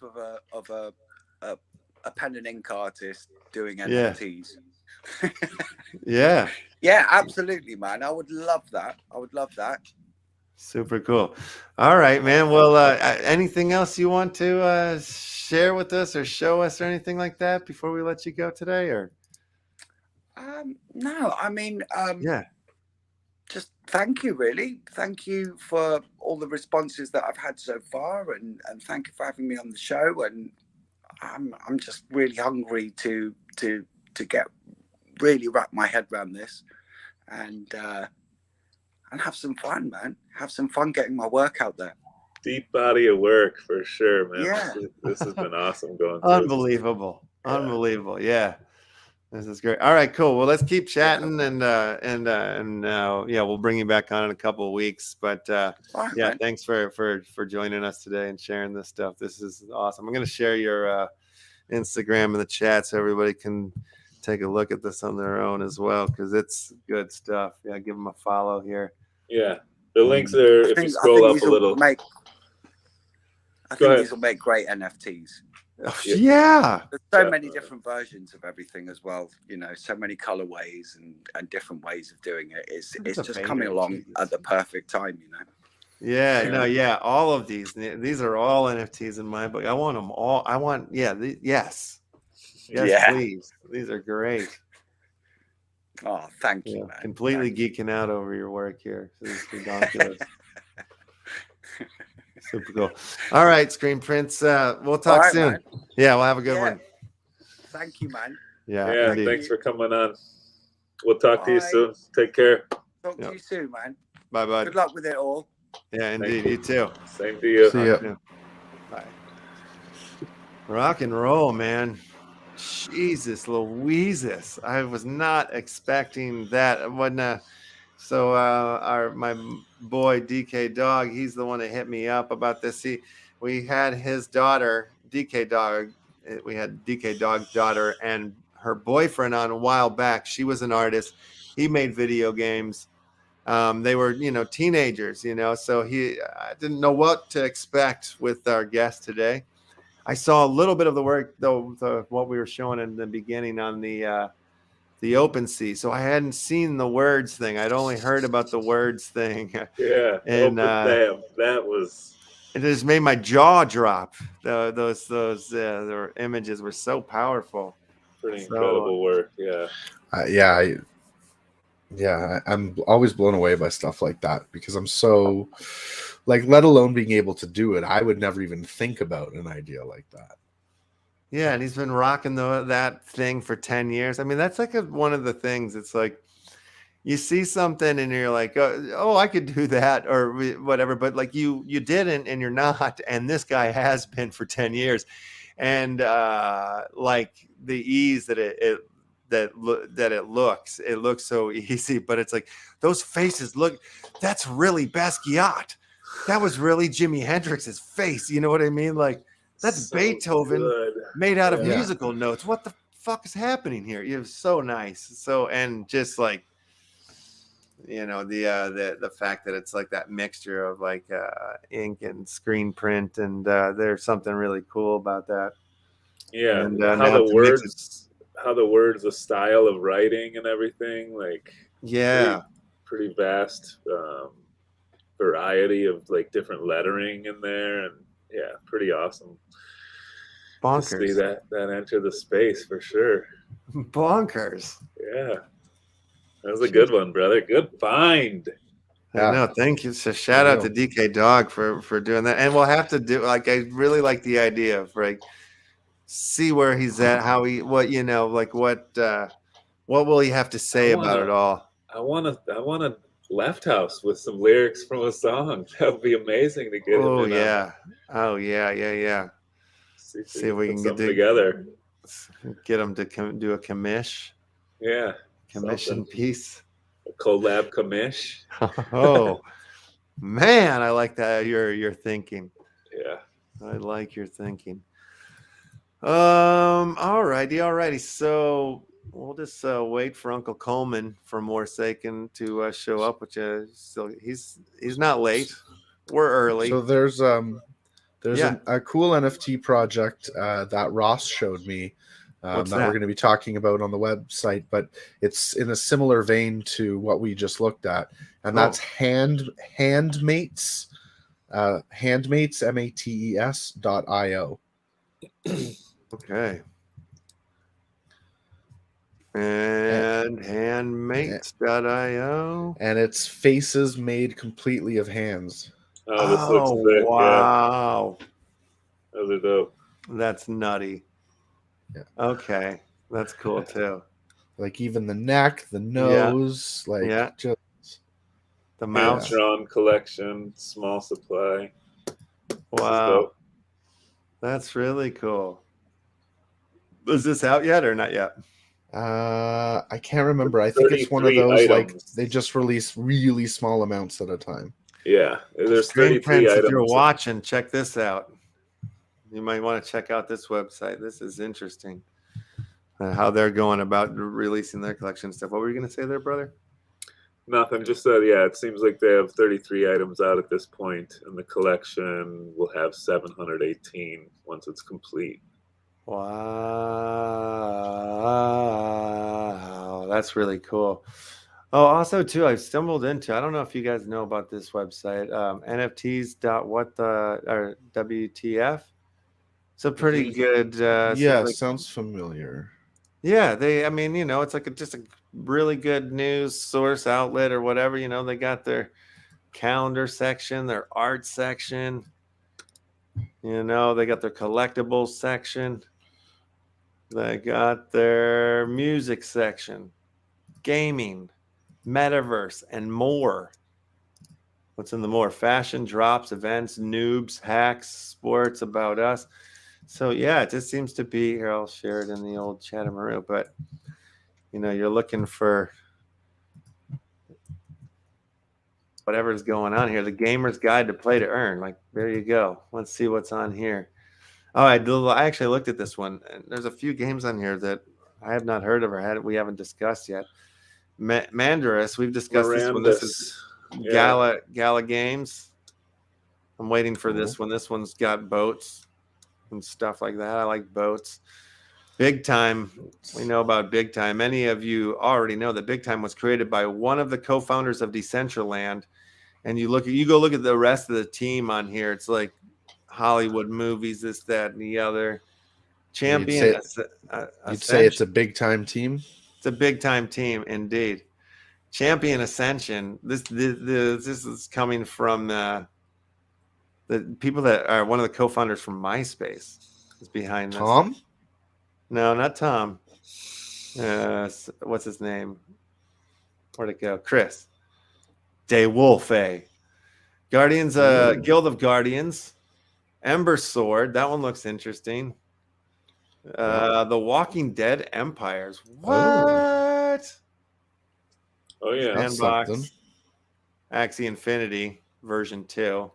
of a pen and ink artist doing NFTs. Yeah, absolutely, man. I would love that. Super cool. All right, man. Well, anything else you want to share with us or show us or anything like that before we let you go today? Or no, I mean, just thank you, really. Thank you for all the responses that I've had so far, and thank you for having me on the show. And I'm just really hungry to get really wrap my head around this, and have some fun, man. Have some fun getting my work out there. Deep body of work for sure, man. Yeah. This has been awesome going through. Unbelievable. Yeah. Unbelievable. Yeah. This is great. All right, cool. Well, let's keep chatting, yeah, we'll bring you back on in a couple of weeks. But right, yeah, man. Thanks for joining us today and sharing this stuff. This is awesome. I'm going to share your Instagram in the chat so everybody can take a look at this on their own as well, because it's good stuff. Yeah, give them a follow here. Yeah, the links are, if you scroll up a little. I think these will make great NFTs. Yeah, there's so many different versions of everything as well, you know, so many colorways and different ways of doing it. It's just coming along at the perfect time, you know. Yeah, no, yeah, all of these are all NFTs in my book. I want them all. I want, yes, please. These are great. Oh, thank you, man. Completely geeking out over your work here. This is ridiculous. Super cool. All right, Screenprince. We'll talk soon. Man. Yeah, we'll have a good one. Thank you, man. Yeah, thanks for coming on. We'll talk to you soon. Take care. Talk to you soon, man. Bye, bud. Good luck with it all. Yeah, indeed. You too. Same to you. See ya. Bye. Rock and roll, man. Jesus Louises. I was not expecting that. When so my boy DK Dog, he's the one that hit me up about this. We had his daughter, DK Dog. We had DK Dog's daughter and her boyfriend on a while back. She was an artist. He made video games. They were, teenagers, so I didn't know what to expect with our guest today. I saw a little bit of the work, though, what we were showing in the beginning on the OpenSea. So I hadn't seen the words thing. I'd only heard about the words thing. Yeah, and that was. It just made my jaw drop. Those their images were so powerful. Pretty incredible work. Yeah. I'm always blown away by stuff like that because I'm so, let alone being able to do it, I would never even think about an idea like that. Yeah, and he's been rocking that thing for 10 years. I mean, that's one of the things. It's like you see something and you're like, oh, I could do that or whatever, but you didn't and you're not. And this guy has been for 10 years. And the ease that it looks so easy, but it's like those faces that's really Basquiat. That was really Jimi Hendrix's face. You know what I mean? That's so Beethoven made out of musical notes. What the fuck is happening here? It was so nice. So, and just the fact that it's like that mixture of ink and screen print, and there's something really cool about that. Yeah, and how the words, the style of writing and everything, pretty vast variety of different lettering in there, and pretty awesome. Bonkers. To see that enter the space for sure. Bonkers. Yeah, that was a good one, brother. Good find. No, thank you. So shout out to DK Dog for doing that, and we'll have to do I really like the idea of see where he's at, how what will he have to say about it all? I want a LeftHousr with some lyrics from a song. That would be amazing to get him in. Oh yeah. See if we can get together. Get him to do a commish. Yeah. Commission piece. A collab commish. Oh man, I like that. Your thinking. Yeah. I like your thinking. Alrighty. So we'll just wait for Uncle Coleman from Warsaken to show up, which still he's not late. We're early. So there's a cool NFT project that Ross showed me that we're going to be talking about on the website, but it's in a similar vein to what we just looked at, and that's Handmates, MATES.io. Okay. And handmates.io. And it's faces made completely of hands. Oh, this looks sick. Wow. Yeah. Those are dope. That's nutty. Yeah. Okay. That's cool too. Like even the neck, the nose, just the mouse. Drawn collection, small supply. Wow. That's really cool. Is this out yet or not yet? I can't remember. I think it's one of those items. Like they just release really small amounts at a time. Yeah, there's 33 Screenprince, items. if you're watching, check this out. You might want to check out this website. This is interesting. How they're going about releasing their collection stuff. What were you going to say there, brother? Nothing. Just said, yeah, it seems like they have 33 items out at this point, and the collection will have 718 once it's complete. Wow, that's really cool. Oh, also too, I stumbled into, I don't know if you guys know about this website, NFTs.WTF. It's a pretty good. Yeah, sounds familiar. Yeah, I mean, you know, it's like just a really good news source outlet or whatever. You know, they got their calendar section, their art section. You know, they got their collectibles section. They got their music section, gaming, metaverse, and more. What's in the more? Fashion, drops, events, noobs, hacks, sports, about us. So yeah, it just seems to be here. I'll share it in the old Chatamaru, but you know, you're looking for whatever's going on here. The Gamer's Guide to Play to Earn. Like, there you go. Let's see what's on here. Oh, I actually looked at this one, and there's a few games on here that I have not heard of or we haven't discussed yet. Mandarus, we've discussed this one. This is Gala Games. I'm waiting for this one. This one's got boats and stuff like that. I like boats. Big Time. We know about Big Time. Many of you already know that Big Time was created by one of the co-founders of Decentraland. And you go look at the rest of the team on here. It's like Hollywood movies, this, that, and the other. Champion. You'd say it's a big time team. It's a big time team, indeed. Champion Ascension. This is coming from the people that are one of the co-founders from MySpace is behind this. Tom? No, not Tom. What's his name? Where'd it go? Chris. De Wolfe. Guardians, Guild of Guardians. Ember Sword. That one looks interesting. The Walking Dead Empires. What? Oh yeah. Sandbox. Axie Infinity version 2.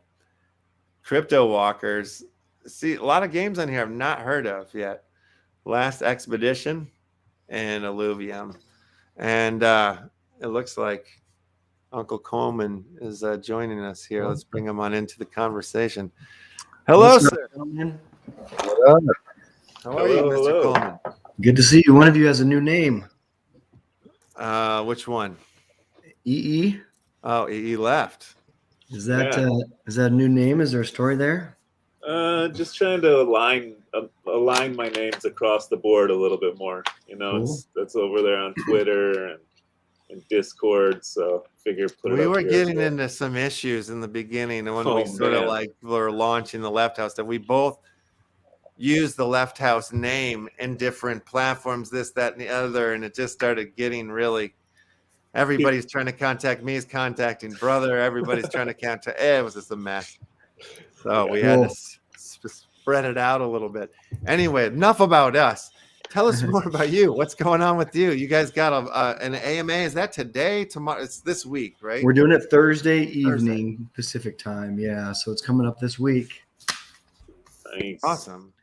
Crypto Walkers. See, a lot of games on here I've not heard of yet. Last Expedition and Alluvium. And it looks like Uncle Coleman is joining us here. Let's bring him on into the conversation. Hello, sir. Hello. How are you, Mr. Coleman? Good to see you. One of you has a new name. Which one? EE. Oh, EE Left. Is that a new name? Is there a story there? Just trying to align my names across the board a little bit more. You know, Cool. that's over there on Twitter and Discord. So figure We were getting into some issues in the beginning when we sort of like were launching the Left House, that we both used the Left House name in different platforms, this, that, and the other, and it just started getting really. Everybody's trying to contact me, is contacting brother. Everybody's trying to contact. It was just a mess. So we had to spread it out a little bit. Anyway, enough about us. Tell us more about you. What's going on with you? You guys got an AMA. Is that today? Tomorrow? It's this week, right? We're doing it Thursday evening Pacific time. Yeah, so it's coming up this week. Nice. Awesome.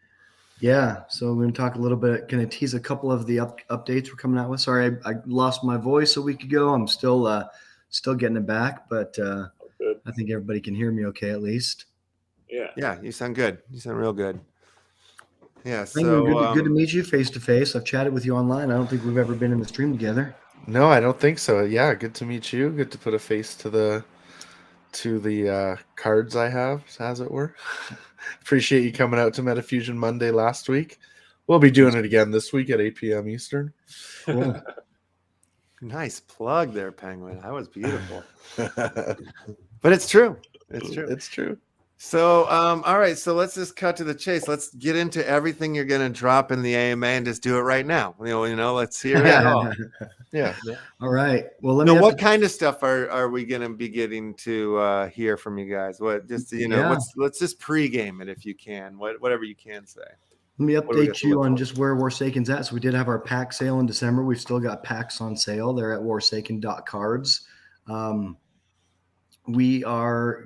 Yeah, so we're going to talk a little bit. Can I tease a couple of the updates we're coming out with? Sorry, I lost my voice a week ago. I'm still getting it back, but I think everybody can hear me okay at least. Yeah, you sound good. You sound real good. Yeah, so good to meet you face to face. I've chatted with you online. I don't think we've ever been in the stream together. No, I don't think so. Yeah, good to meet you. Good to put a face to the cards I have, as it were. Appreciate you coming out to Metafusion Monday last week. We'll be doing it again this week at 8 p.m. Eastern. Cool. Nice plug there, Penguin. That was beautiful. But it's true. It's true. It's true. So, all right. So let's just cut to the chase. Let's get into everything you're going to drop in the AMA and just do it right now. Let's hear it all. Yeah. All right. Well, What kind of stuff are we going to be getting to hear from you guys? What just let's just pregame it if you can. Whatever you can say. Let me update you on just where Warsaken's at. So we did have our pack sale in December. We've still got packs on sale. They're at warsaken.cards. We are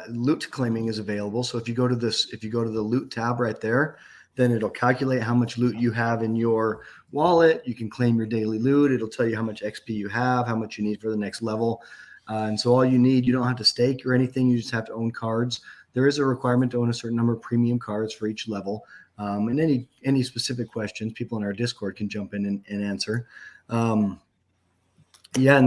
loot claiming is available. So if you go to the loot tab right there, then it'll calculate how much loot you have in your wallet. You can claim your daily loot. It'll tell you how much XP you have, how much you need for the next level. And so all you need, you don't have to stake or anything. You just have to own cards. There is a requirement to own a certain number of premium cards for each level. And any specific questions, people in our Discord can jump in and answer. And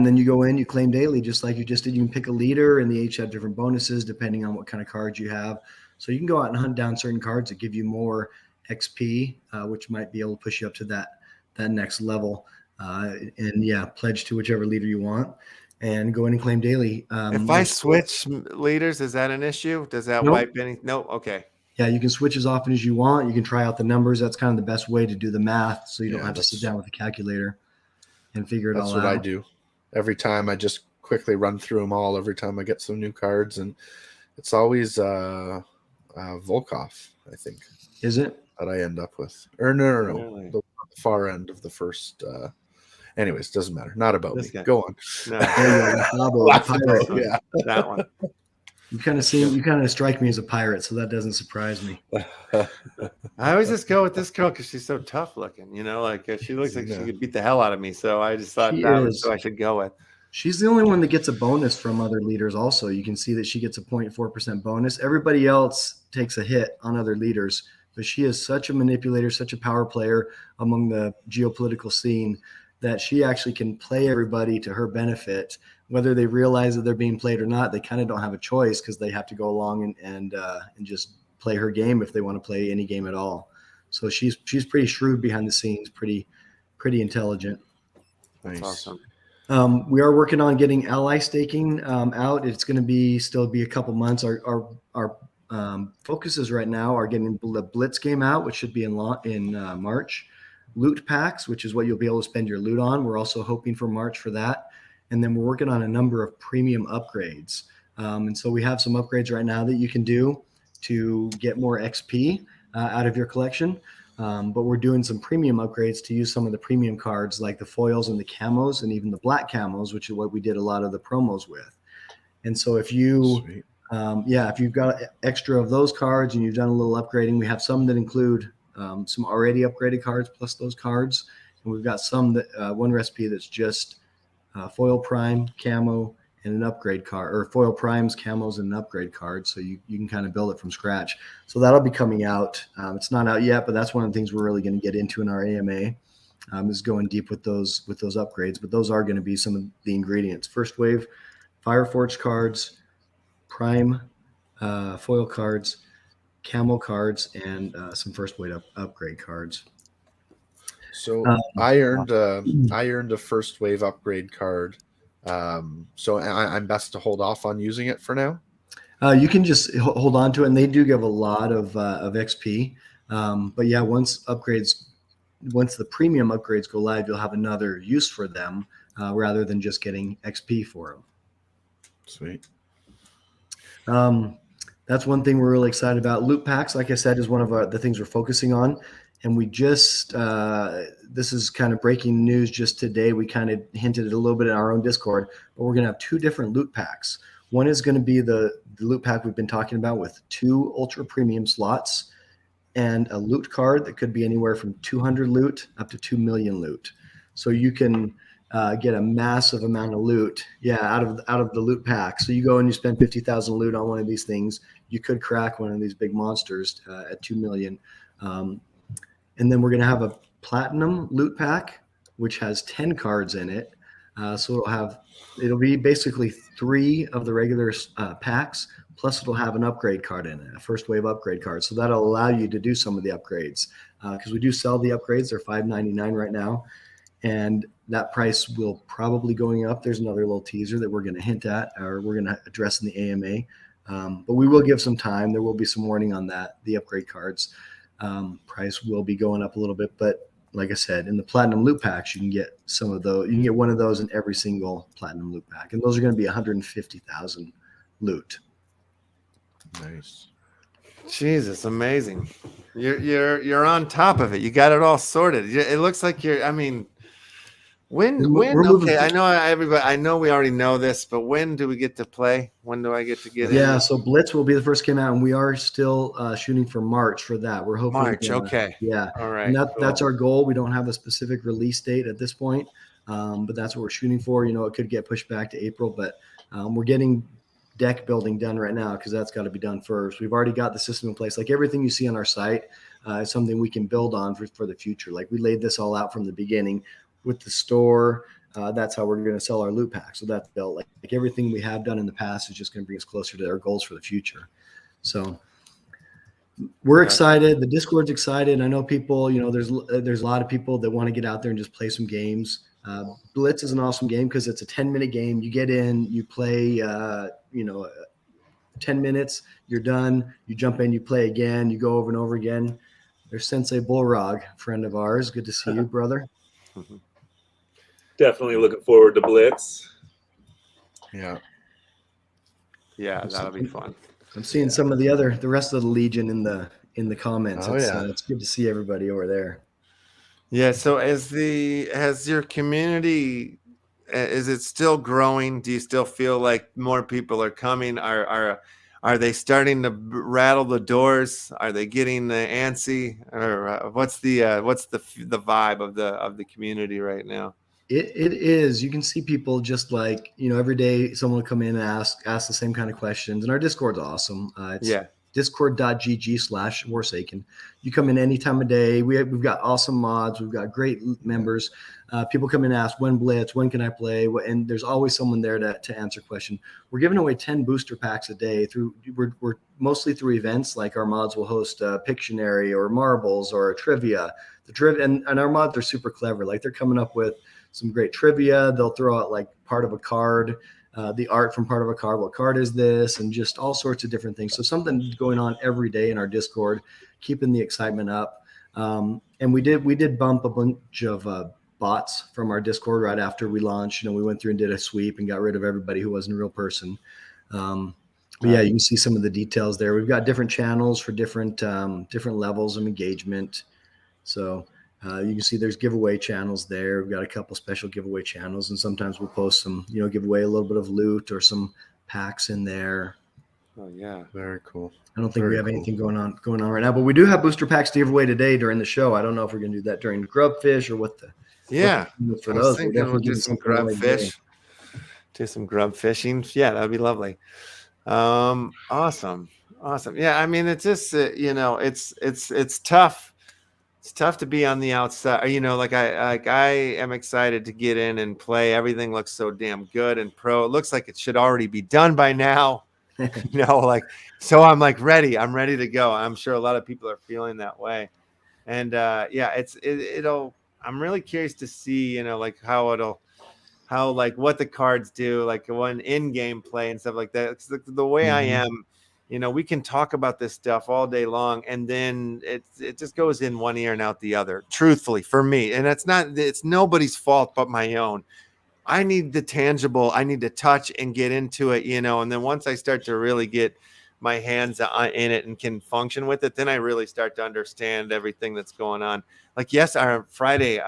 then you go in, you claim daily, just like you just did. You can pick a leader, and they each have different bonuses depending on what kind of cards you have. So you can go out and hunt down certain cards that give you more XP, which might be able to push you up to that next level. Pledge to whichever leader you want and go in and claim daily. If I switch leaders, is that an issue? Does that wipe any? No. Okay. Yeah, you can switch as often as you want. You can try out the numbers. That's kind of the best way to do the math, so you don't have to sit down with a calculator and figure it all out. That's what I do. Every time I just quickly run through them all. Every time I get some new cards, and it's always Volkov, I think. Is it? That I end up with. Or no. Really? The far end of the first. Anyways, doesn't matter. Not about me. Guy. Go on. No. That one. You kind of strike me as a pirate, so that doesn't surprise me. I always just go with this girl because she's so tough looking. She looks like she could beat the hell out of me. So I just thought was who I should go with. She's the only one that gets a bonus from other leaders. Also, you can see that she gets a 0.4% bonus. Everybody else takes a hit on other leaders, but she is such a manipulator, such a power player among the geopolitical scene that she actually can play everybody to her benefit. Whether they realize that they're being played or not, they kind of don't have a choice because they have to go along and just play her game if they want to play any game at all. So she's pretty shrewd behind the scenes, pretty intelligent. Nice. That's awesome. We are working on getting ally staking out. It's going to still be a couple months. Our focuses right now are getting the Blitz game out, which should be in March. Loot packs, which is what you'll be able to spend your loot on. We're also hoping for March for that. And then we're working on a number of premium upgrades. And so we have some upgrades right now that you can do to get more XP out of your collection. But we're doing some premium upgrades to use some of the premium cards like the foils and the camos and even the black camos, which is what we did a lot of the promos with. And so if you, if you've got extra of those cards and you've done a little upgrading, we have some that include some already upgraded cards plus those cards. And we've got some that one recipe that's just foil prime, camo, and an upgrade card, or foil primes, camos, and an upgrade card. So you can kind of build it from scratch. So that'll be coming out. It's not out yet, but that's one of the things we're really going to get into in our AMA is going deep with those upgrades. But those are going to be some of the ingredients. First wave, Fireforge cards, prime foil cards, camo cards, and some first wave upgrade cards. So I earned a first wave upgrade card. So I'm best to hold off on using it for now. You can just hold on to it, and they do give a lot of XP. But yeah, once the premium upgrades go live, you'll have another use for them rather than just getting XP for them. Sweet. That's one thing we're really excited about. Loot packs, like I said, is one of the things we're focusing on. And we just, this is kind of breaking news just today. We kind of hinted it a little bit in our own Discord, but we're going to have 2 different loot packs. One is going to be the loot pack we've been talking about with 2 ultra premium slots and a loot card that could be anywhere from 200 loot up to 2 million loot. So you can get a massive amount of loot, out of the loot pack. So you go and you spend 50,000 loot on one of these things. You could crack one of these big monsters at 2 million. And then we're going to have a platinum loot pack, which has 10 cards in it. So it'll be basically 3 of the regular packs, plus it'll have an upgrade card in it, a first wave upgrade card. So that'll allow you to do some of the upgrades because we do sell the upgrades. They're $5.99 right now. And that price will probably going up. There's another little teaser that we're going to hint at, or we're going to address in the AMA. But we will give some time. There will be some warning on that. The upgrade cards price will be going up a little bit, but like I said, in the platinum loot packs, you can get some of those. You can get one of those in every single platinum loot pack, and those are going to be 150,000 loot. Nice. Jesus, amazing. You're on top of it. You got it all sorted. It looks like you're. I mean, when? Okay, I know we already know this, but when do we get to play? When do I get to get in? Yeah, so Blitz will be the first game out, and we are still shooting for March for that. We're hoping March. Okay. Yeah. All right. And that's our goal. We don't have a specific release date at this point, but that's what we're shooting for. You know, it could get pushed back to April, but we're getting deck building done right now because that's got to be done first. We've already got the system in place. Like everything you see on our site is something we can build on for the future. Like we laid this all out from the beginning with the store. That's how we're going to sell our loot pack. So that's built. Like everything we have done in the past is just going to bring us closer to our goals for the future. So we're excited. The Discord's excited. I know people, you know, there's a lot of people that want to get out there and just play some games. Blitz is an awesome game because it's a 10-minute game. You get in, you play, 10 minutes, you're done. You jump in, you play again, you go over and over again. There's Sensei Bullrog, friend of ours. Good to see you, brother. Definitely looking forward to Blitz. Yeah, that'll be fun. I'm seeing some of the rest of the Legion in the comments. It's good to see everybody over there. Yeah. So has your community, is it still growing? Do you still feel like more people are coming? Are they starting to rattle the doors? Are they getting the antsy? Or what's the vibe of the community right now? It is. You can see people just like, you know, every day someone will come in and ask the same kind of questions. And our Discord's awesome. It's discord.gg/Warsaken. You come in any time of day. We've got awesome mods. We've got great members. People come in and ask, when Blitz, when can I play? And there's always someone there to answer question. We're giving away 10 booster packs a day we're mostly through events. Like our mods will host a Pictionary or marbles or a trivia. And our mods are super clever. Like they're coming up with some great trivia. They'll throw out like part of a card, the art from part of a card. What card is this? And just all sorts of different things. So something going on every day in our Discord, keeping the excitement up. And we did bump a bunch of bots from our Discord right after we launched. You know, we went through and did a sweep and got rid of everybody who wasn't a real person. But yeah, you can see some of the details there. We've got different channels for different levels of engagement. So you can see there's giveaway channels there. We've got a couple special giveaway channels, and sometimes we'll post some, you know, give away a little bit of loot or some packs in there. Oh yeah, very cool. I don't think we have anything going on right now, but we do have booster packs to give away today during the show. I don't know if we're going to do that during Grubfish or what the. For those, we'll do some Grubfish. Do some grub fishing. Yeah, that'd be lovely. Awesome. Yeah, I mean, it's just it's tough. It's tough to be on the outside. You know, like I am excited to get in and play. Everything looks so damn good and pro. It looks like it should already be done by now. You know, like, so I'm like ready. I'm ready to go. I'm sure a lot of people are feeling that way. And I'm really curious to see, you know, like how what the cards do, like one in-game play and stuff like that. It's the way I am. You know, we can talk about this stuff all day long, and then it just goes in one ear and out the other, truthfully, for me. And it's nobody's fault but my own. I need the tangible. I need to touch and get into it, you know. And then once I start to really get my hands in it and can function with it, then I really start to understand everything that's going on. Like, yes, our Friday,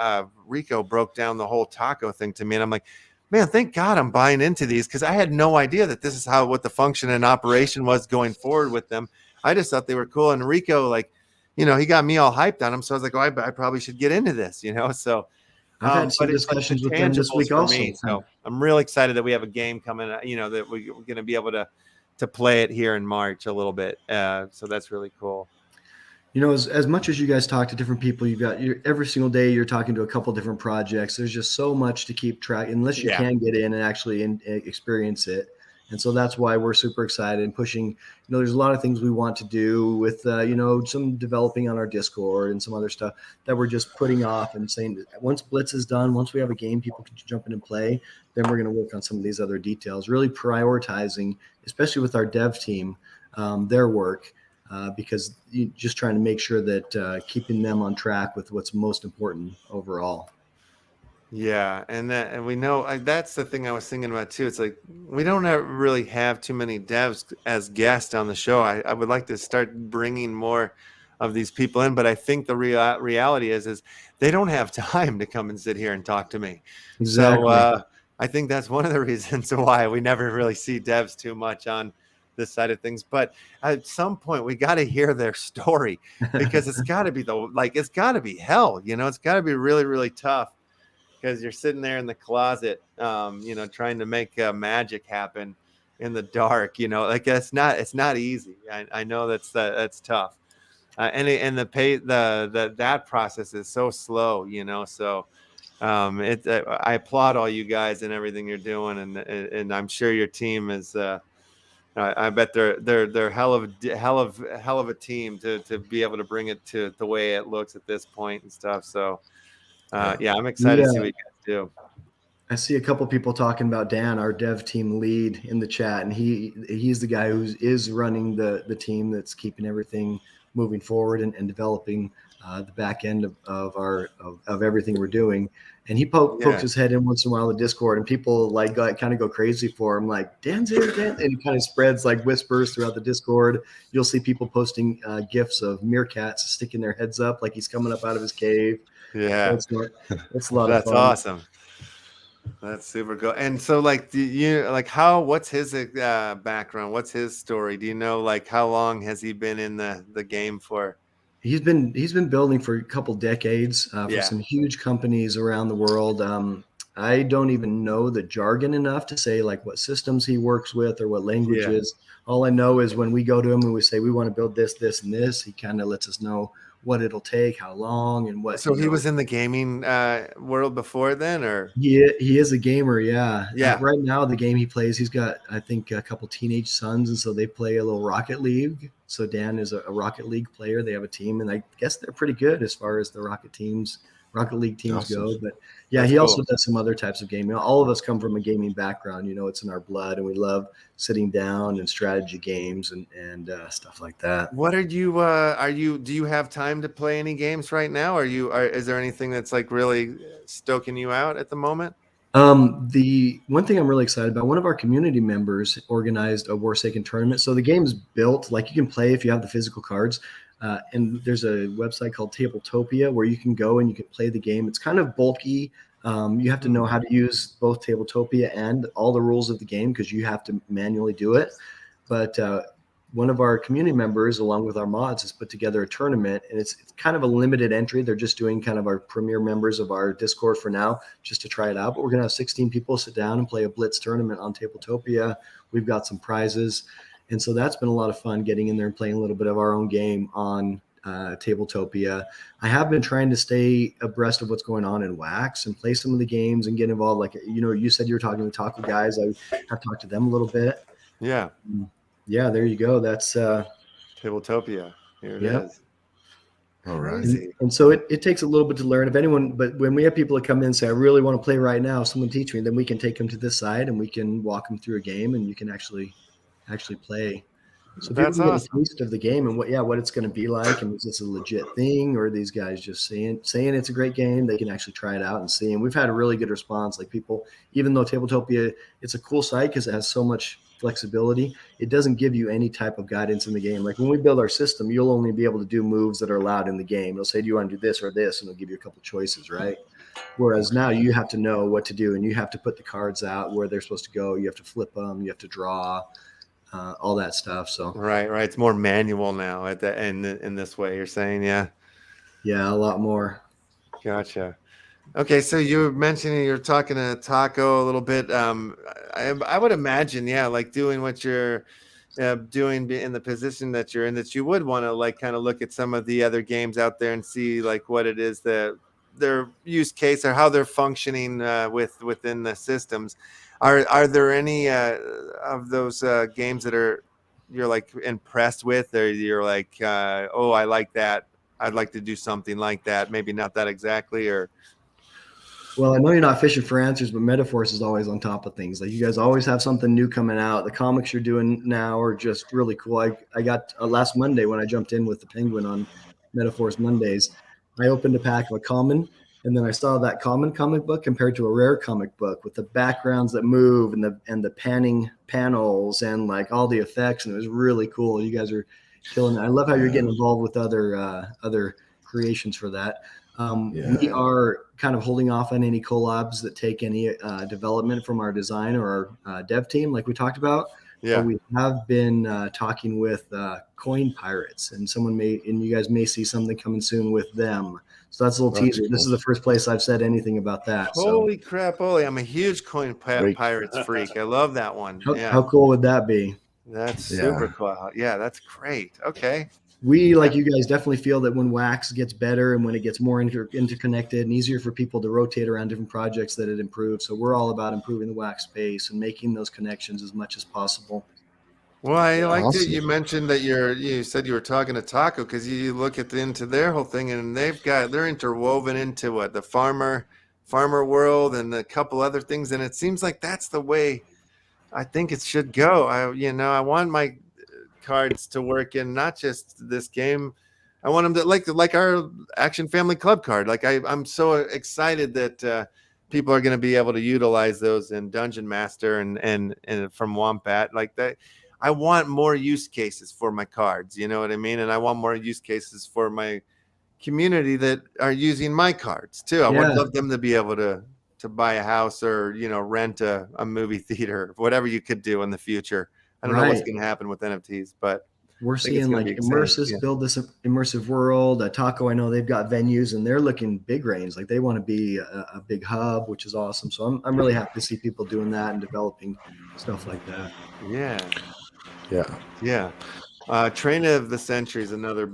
Rico broke down the whole taco thing to me, and I'm like, man, thank God I'm buying into these, because I had no idea that this is what the function and operation was going forward with them. I just thought they were cool. And Rico, like, you know, he got me all hyped on them. So I was like, I probably should get into this, you know? So I've had some discussions with them this week also. So I'm really excited that we have a game coming, you know, that we're going to be able to play it here in March a little bit. So that's really cool. You know, as much as you guys talk to different people, every single day you're talking to a couple different projects. There's just so much to keep track, unless you can get in and actually experience it And so that's why we're super excited and pushing. You know, there's a lot of things we want to do with, you know, some developing on our Discord and some other stuff that we're just putting off and saying that once Blitz is done, once we have a game people can jump in and play, then we're going to work on some of these other details, really prioritizing, especially with our dev team, their work, because you're just trying to make sure that keeping them on track with what's most important overall. Yeah, and we know that's the thing I was thinking about too. It's like we don't really have too many devs as guests on the show. I would like to start bringing more of these people in, but I think the reality is they don't have time to come and sit here and talk to me. Exactly. So I think that's one of the reasons why we never really see devs too much on this side of things. But at some point we got to hear their story, because it's got to be it's got to be hell. You know, it's got to be really, really tough. Because you're sitting there in the closet, you know, trying to make magic happen in the dark. You know, like it's not easy. I know that's tough, and that process is so slow. You know, so I applaud all you guys and everything you're doing, and I'm sure your team is. I bet they're hell of a team to be able to bring it to the way it looks at this point and stuff. So. Yeah, I'm excited to see what you guys do. I see a couple people talking about Dan, our dev team lead, in the chat, and he's the guy who is running the team that's keeping everything moving forward and developing the back end of everything we're doing. And he pokes his head in once in a while in the Discord, and people kind of go crazy for him, like, Dan's here, Dan, and it kind of spreads like whispers throughout the Discord. You'll see people posting gifs of meerkats sticking their heads up like he's coming up out of his cave. Yeah, it's a lot of fun. That's awesome. That's super cool. And so, like, what's his background? What's his story? Do you know, like, how long has he been in the game for? He's been building for a couple decades for some huge companies around the world. I don't even know the jargon enough to say like what systems he works with or what languages. All I know is when we go to him and we say we want to build this, this, and this, he kind of lets us know what it'll take, how long, and what. So he was in the gaming world before then, or he is a gamer, yeah. Right now, the game he plays, he's got, I think, a couple teenage sons, and so they play a little Rocket League. So Dan is a Rocket League player. They have a team, and I guess they're pretty good as far as the Rocket League teams go. But yeah, he also does some other types of gaming. All of us come from a gaming background. You know, it's in our blood, and we love sitting down and strategy games and stuff like that. What do you have time to play any games right now? Is there anything that's like really stoking you out at the moment? The one thing I'm really excited about, one of our community members organized a Warsaken tournament. So the game's built, like you can play if you have the physical cards. And there's a website called Tabletopia where you can go and you can play the game. It's kind of bulky. You have to know how to use both Tabletopia and all the rules of the game because you have to manually do it. But one of our community members, along with our mods, has put together a tournament, and it's kind of a limited entry. They're just doing kind of our premier members of our Discord for now, just to try it out. But we're going to have 16 people sit down and play a Blitz tournament on Tabletopia. We've got some prizes. And so that's been a lot of fun getting in there and playing a little bit of our own game on Tabletopia. I have been trying to stay abreast of what's going on in Wax and play some of the games and get involved. Like, you know, you said you were talking to Taco guys. I have talked to them a little bit. Yeah. Yeah, there you go. That's Tabletopia. Here it is. All right. And so it takes a little bit to learn. If anyone, but when we have people that come in and say, I really want to play right now, someone teach me, then we can take them to this side and we can walk them through a game and you can actually play. So that's people awesome. get a taste of the game and what it's going to be like, and is this a legit thing, or are these guys just saying it's a great game? They can actually try it out and see. And we've had a really good response. Like people, even though Tabletopia, it's a cool site because it has so much flexibility, it doesn't give you any type of guidance in the game. Like when we build our system, you'll only be able to do moves that are allowed in the game. It'll say, do you want to do this or this? And it'll give you a couple choices, right? Whereas now you have to know what to do, and you have to put the cards out where they're supposed to go. You have to flip them. You have to draw. All that stuff. So right. It's more manual now in this way. You're saying, yeah, a lot more. Gotcha. Okay, so you were mentioning you're talking to Taco a little bit. I would imagine, like doing what you're doing in the position that you're in, that you would want to like kind of look at some of the other games out there and see like what it is that use case or how they're functioning within the systems. Are there any of those games that you're like impressed with, or you're like, oh, I like that, I'd like to do something like that, maybe not that exactly, or? Well, I know you're not fishing for answers, but METAFORCE is always on top of things. Like, you guys always have something new coming out. The comics you're doing now are just really cool. I got last Monday when I jumped in with the Penguin on METAFORCE Mondays, I opened a pack of a common, and then I saw that common comic book compared to a rare comic book with the backgrounds that move and the panning panels and like all the effects, and it was really cool. You guys are killing it. I love how you're getting involved with other creations for that. We are kind of holding off on any collabs that take any development from our design or our dev team, like we talked about. Yeah. But we have been talking with Coin Pirates, and you guys may see something coming soon with them. So that's a little teaser. Cool. This is the first place I've said anything about that. Holy crap, Oli. I'm a huge Coin Pirates freak. I love that one. How cool would that be? That's super cool. Yeah, that's great. Okay. We, like you guys, definitely feel that when Wax gets better and when it gets more interconnected and easier for people to rotate around different projects, that it improves. So we're all about improving the Wax space and making those connections as much as possible. Well, I liked it. You mentioned that you said you were talking to Taco, because you look into their whole thing, and they're interwoven into what, the farmer world and a couple other things, and it seems like that's the way I think it should go. I want my cards to work in not just this game. I want them to like our Action Family Club card. Like I'm so excited that people are going to be able to utilize those in Dungeon Master and from Wombat like that. I want more use cases for my cards, you know what I mean? And I want more use cases for my community that are using my cards too. I would love them to be able to buy a house or, rent a movie theater, whatever you could do in the future. I don't know what's going to happen with NFTs, but we're seeing like immersive, build this immersive world. Taco, I know they've got venues and they're looking big range. Like they want to be a big hub, which is awesome. So I'm really happy to see people doing that and developing stuff like that. Yeah. Train of the Century is another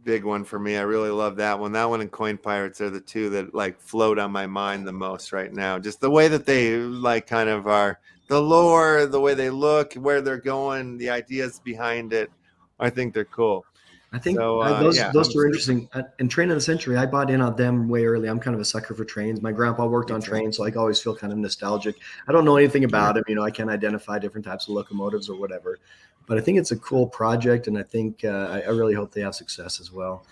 big one for me. I really love that one. That one and Coin Pirates are the two that like float on my mind the most right now. Just the way that they like kind of are, the lore, the way they look, where they're going, the ideas behind it. I think they're cool. I think those are interesting. And Train of the Century, I bought in on them way early. I'm kind of a sucker for trains. My grandpa worked on trains, so I always feel kind of nostalgic. I don't know anything about them. I can't identify different types of locomotives or whatever. But I think it's a cool project, and I think I really hope they have success as well.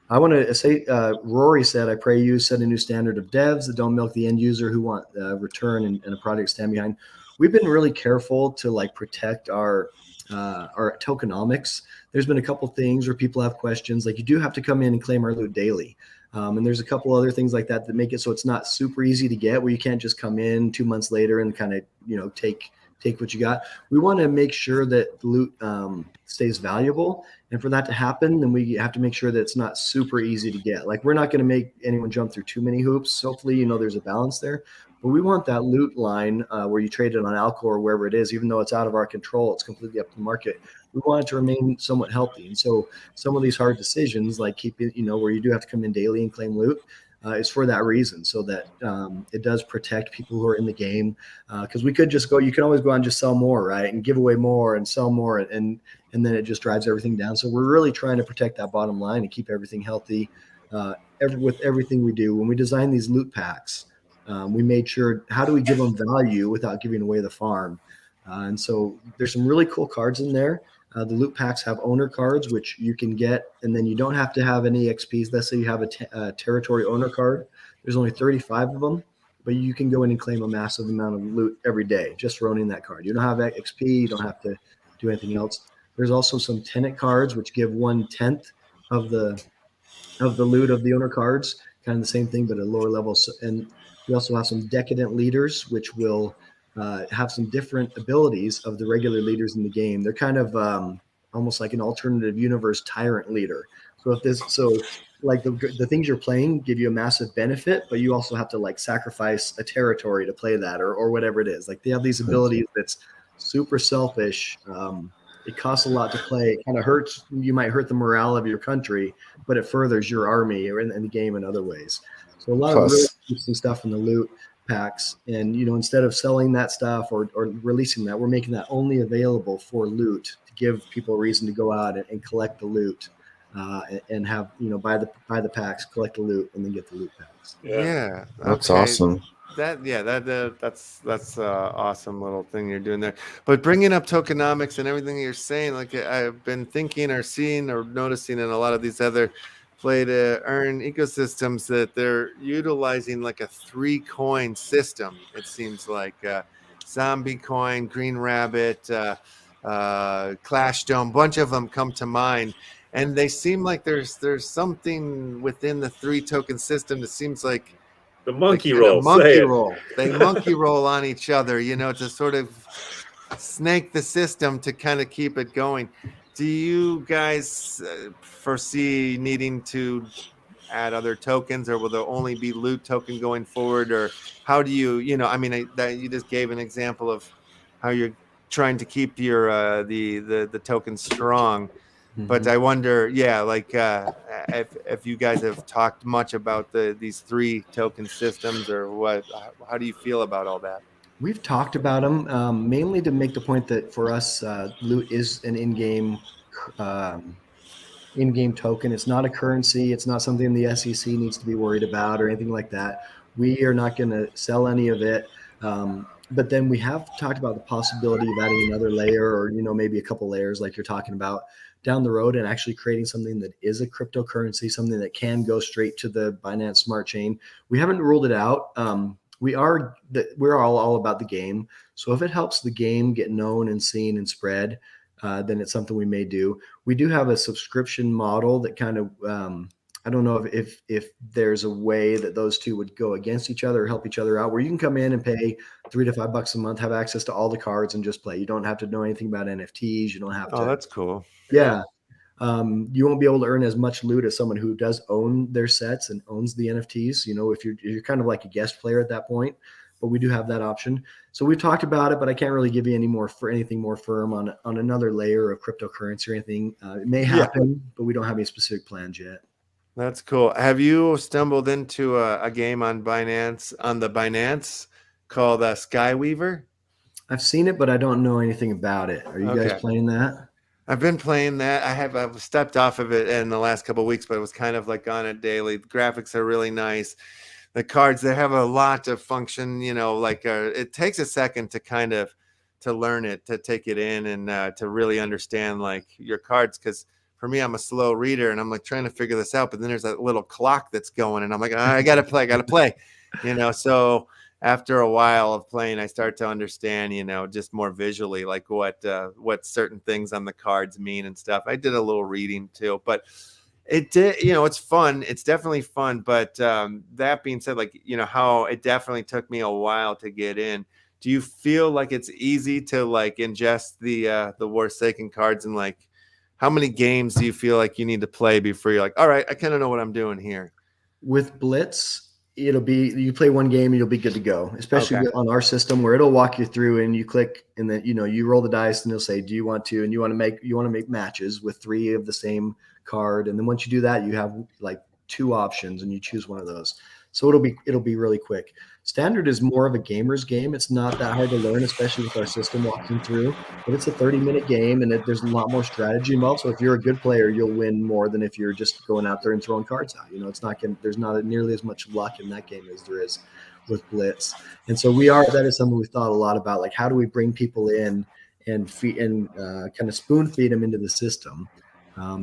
I want to say, Rory said, I pray you set a new standard of devs that don't milk the end user who want return and a project stand behind. We've been really careful to like protect our tokenomics. There's been a couple things where people have questions, like you do have to come in and claim our loot daily. And there's a couple other things like that make it so it's not super easy to get, where you can't just come in 2 months later and kind of, take what you got. We want to make sure that the loot stays valuable. And for that to happen, then we have to make sure that it's not super easy to get. Like we're not going to make anyone jump through too many hoops. Hopefully, there's a balance there. But we want that loot line where you trade it on Alcor or wherever it is, even though it's out of our control, it's completely up to the market. We want it to remain somewhat healthy. And so some of these hard decisions, like keeping, where you do have to come in daily and claim loot, is for that reason, so that it does protect people who are in the game. Because we could just you can always go out and just sell more, right? And give away more and sell more. And then it just drives everything down. So we're really trying to protect that bottom line and keep everything healthy with everything we do. When we design these loot packs, we made sure, how do we give them value without giving away the farm? And so there's some really cool cards in there. The loot packs have owner cards, which you can get, and then you don't have to have any XPs. Let's say you have a territory owner card. There's only 35 of them, but you can go in and claim a massive amount of loot every day just for owning that card. You don't have XP. You don't have to do anything else. There's also some tenant cards, which give 1/10 of the loot of the owner cards. Kind of the same thing, but at lower levels. And we also have some decadent leaders, which will have some different abilities of the regular leaders in the game. They're kind of almost like an alternative universe tyrant leader. So like the things you're playing give you a massive benefit, but you also have to like sacrifice a territory to play that or whatever it is. Like they have these abilities that's super selfish. It costs a lot to play. It kind of hurts. You might hurt the morale of your country, but it furthers your army or in the game in other ways. So a lot of really interesting stuff in the loot packs. And, instead of selling that stuff or releasing that, we're making that only available for loot to give people a reason to go out and collect the loot and have, buy the packs, collect the loot, and then get the loot packs. Yeah. That's awesome. That's awesome little thing you're doing there. But bringing up tokenomics and everything you're saying, like I've been thinking or seeing or noticing in a lot of these other play to earn ecosystems that they're utilizing like a 3-coin system. It seems like Zombie Coin, Green Rabbit, Clash Dome, bunch of them come to mind. And they seem like there's something within the 3-token system that seems like the monkey they roll. They monkey roll on each other, to sort of snake the system to kind of keep it going. Do you guys foresee needing to add other tokens, or will there only be loot token going forward? Or how do you, that you just gave an example of how you're trying to keep your the tokens strong. But I wonder, if you guys have talked much about these 3 token systems, or what? How do you feel about all that? We've talked about them mainly to make the point that for us, loot is an in-game token. It's not a currency. It's not something the SEC needs to be worried about or anything like that. We are not going to sell any of it. But then we have talked about the possibility of adding another layer, or maybe a couple layers like you're talking about down the road, and actually creating something that is a cryptocurrency, something that can go straight to the Binance Smart Chain. We haven't ruled it out. We're all about the game. So if it helps the game get known and seen and spread, then it's something we may do. We do have a subscription model that kind of, I don't know if there's a way that those two would go against each other or help each other out, where you can come in and pay $3 to $5 a month, have access to all the cards and just play. You don't have to know anything about NFTs. You don't have to. Oh, that's cool. Yeah. You won't be able to earn as much loot as someone who does own their sets and owns the NFTs. If you're kind of like a guest player at that point, but we do have that option. So we've talked about it, but I can't really give you anything more firm on another layer of cryptocurrency or anything. It may happen, but we don't have any specific plans yet. That's cool. Have you stumbled into a game on the Binance called Skyweaver? I've seen it, but I don't know anything about it. Are you guys playing that? I've been playing that. I've stepped off of it in the last couple of weeks, but it was kind of like on it daily. The graphics are really nice. The cards, they have a lot of function, it takes a second to kind of to learn it, to take it in, and to really understand like your cards. Because for me, I'm a slow reader and I'm like trying to figure this out, but then there's that little clock that's going and I'm like, I gotta play, so after a while of playing, I start to understand, just more visually, like what certain things on the cards mean and stuff. I did a little reading too, but it did, it's fun. It's definitely fun. But that being said, like, how it definitely took me a while to get in. Do you feel like it's easy to like ingest the Warsaken cards, and like how many games do you feel like you need to play before you're like, all right, I kind of know what I'm doing here? With Blitz, it'll be, you play one game and you'll be good to go, especially on our system where it'll walk you through and you click and then, you roll the dice and they'll say, do you want to, and you want to make matches with 3 of the same card. And then once you do that, you have like 2 options and you choose one of those. So it'll be really quick. Standard is more of a gamer's game. It's not that hard to learn, especially with our system walking through, but it's a 30-minute game and there's a lot more strategy involved. So if you're a good player, you'll win more than if you're just going out there and throwing cards out. There's not nearly as much luck in that game as there is with Blitz. And so that is something we thought a lot about, like how do we bring people in and kind of spoon feed them into the system.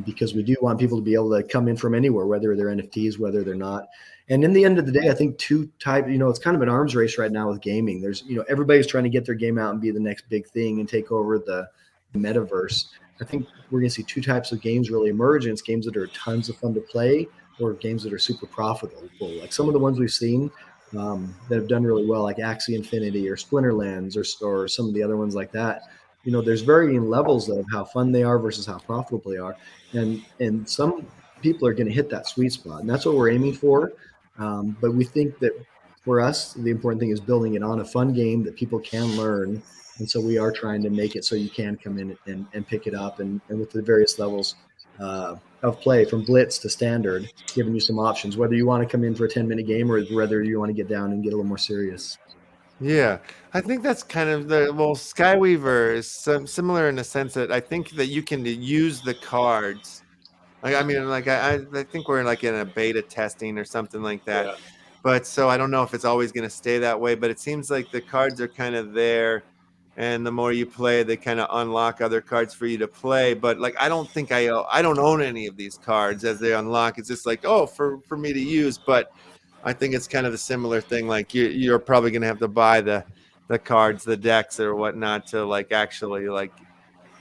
Because we do want people to be able to come in from anywhere, whether they're NFTs, whether they're not. And in the end of the day, I think it's kind of an arms race right now with gaming. There's, everybody's trying to get their game out and be the next big thing and take over the metaverse. I think we're going to see 2 types of games really emerge. And it's games that are tons of fun to play, or games that are super profitable. Like some of the ones we've seen that have done really well, like Axie Infinity or Splinterlands or some of the other ones like that. There's varying levels of how fun they are versus how profitable they are. And some people are going to hit that sweet spot. And that's what we're aiming for. But we think that for us, the important thing is building it on a fun game that people can learn. And so we are trying to make it so you can come in and pick it up. And with the various levels, of play from blitz to standard, giving you some options, whether you want to come in for a 10-minute game or whether you want to get down and get a little more serious. Yeah, I think that's kind of Skyweaver is similar in the sense that I think that you can use the cards. Like, I mean, like I think we're like in a beta testing or something like that. Yeah. But so I don't know if it's always going to stay that way, but it seems like the cards are kind of there, and the more you play, they kind of unlock other cards for you to play. But like, I don't think I don't own any of these cards as they unlock. It's just like, oh, for me to use. But I think it's kind of a similar thing. Like you're probably going to have to buy the cards, the decks or whatnot to like actually like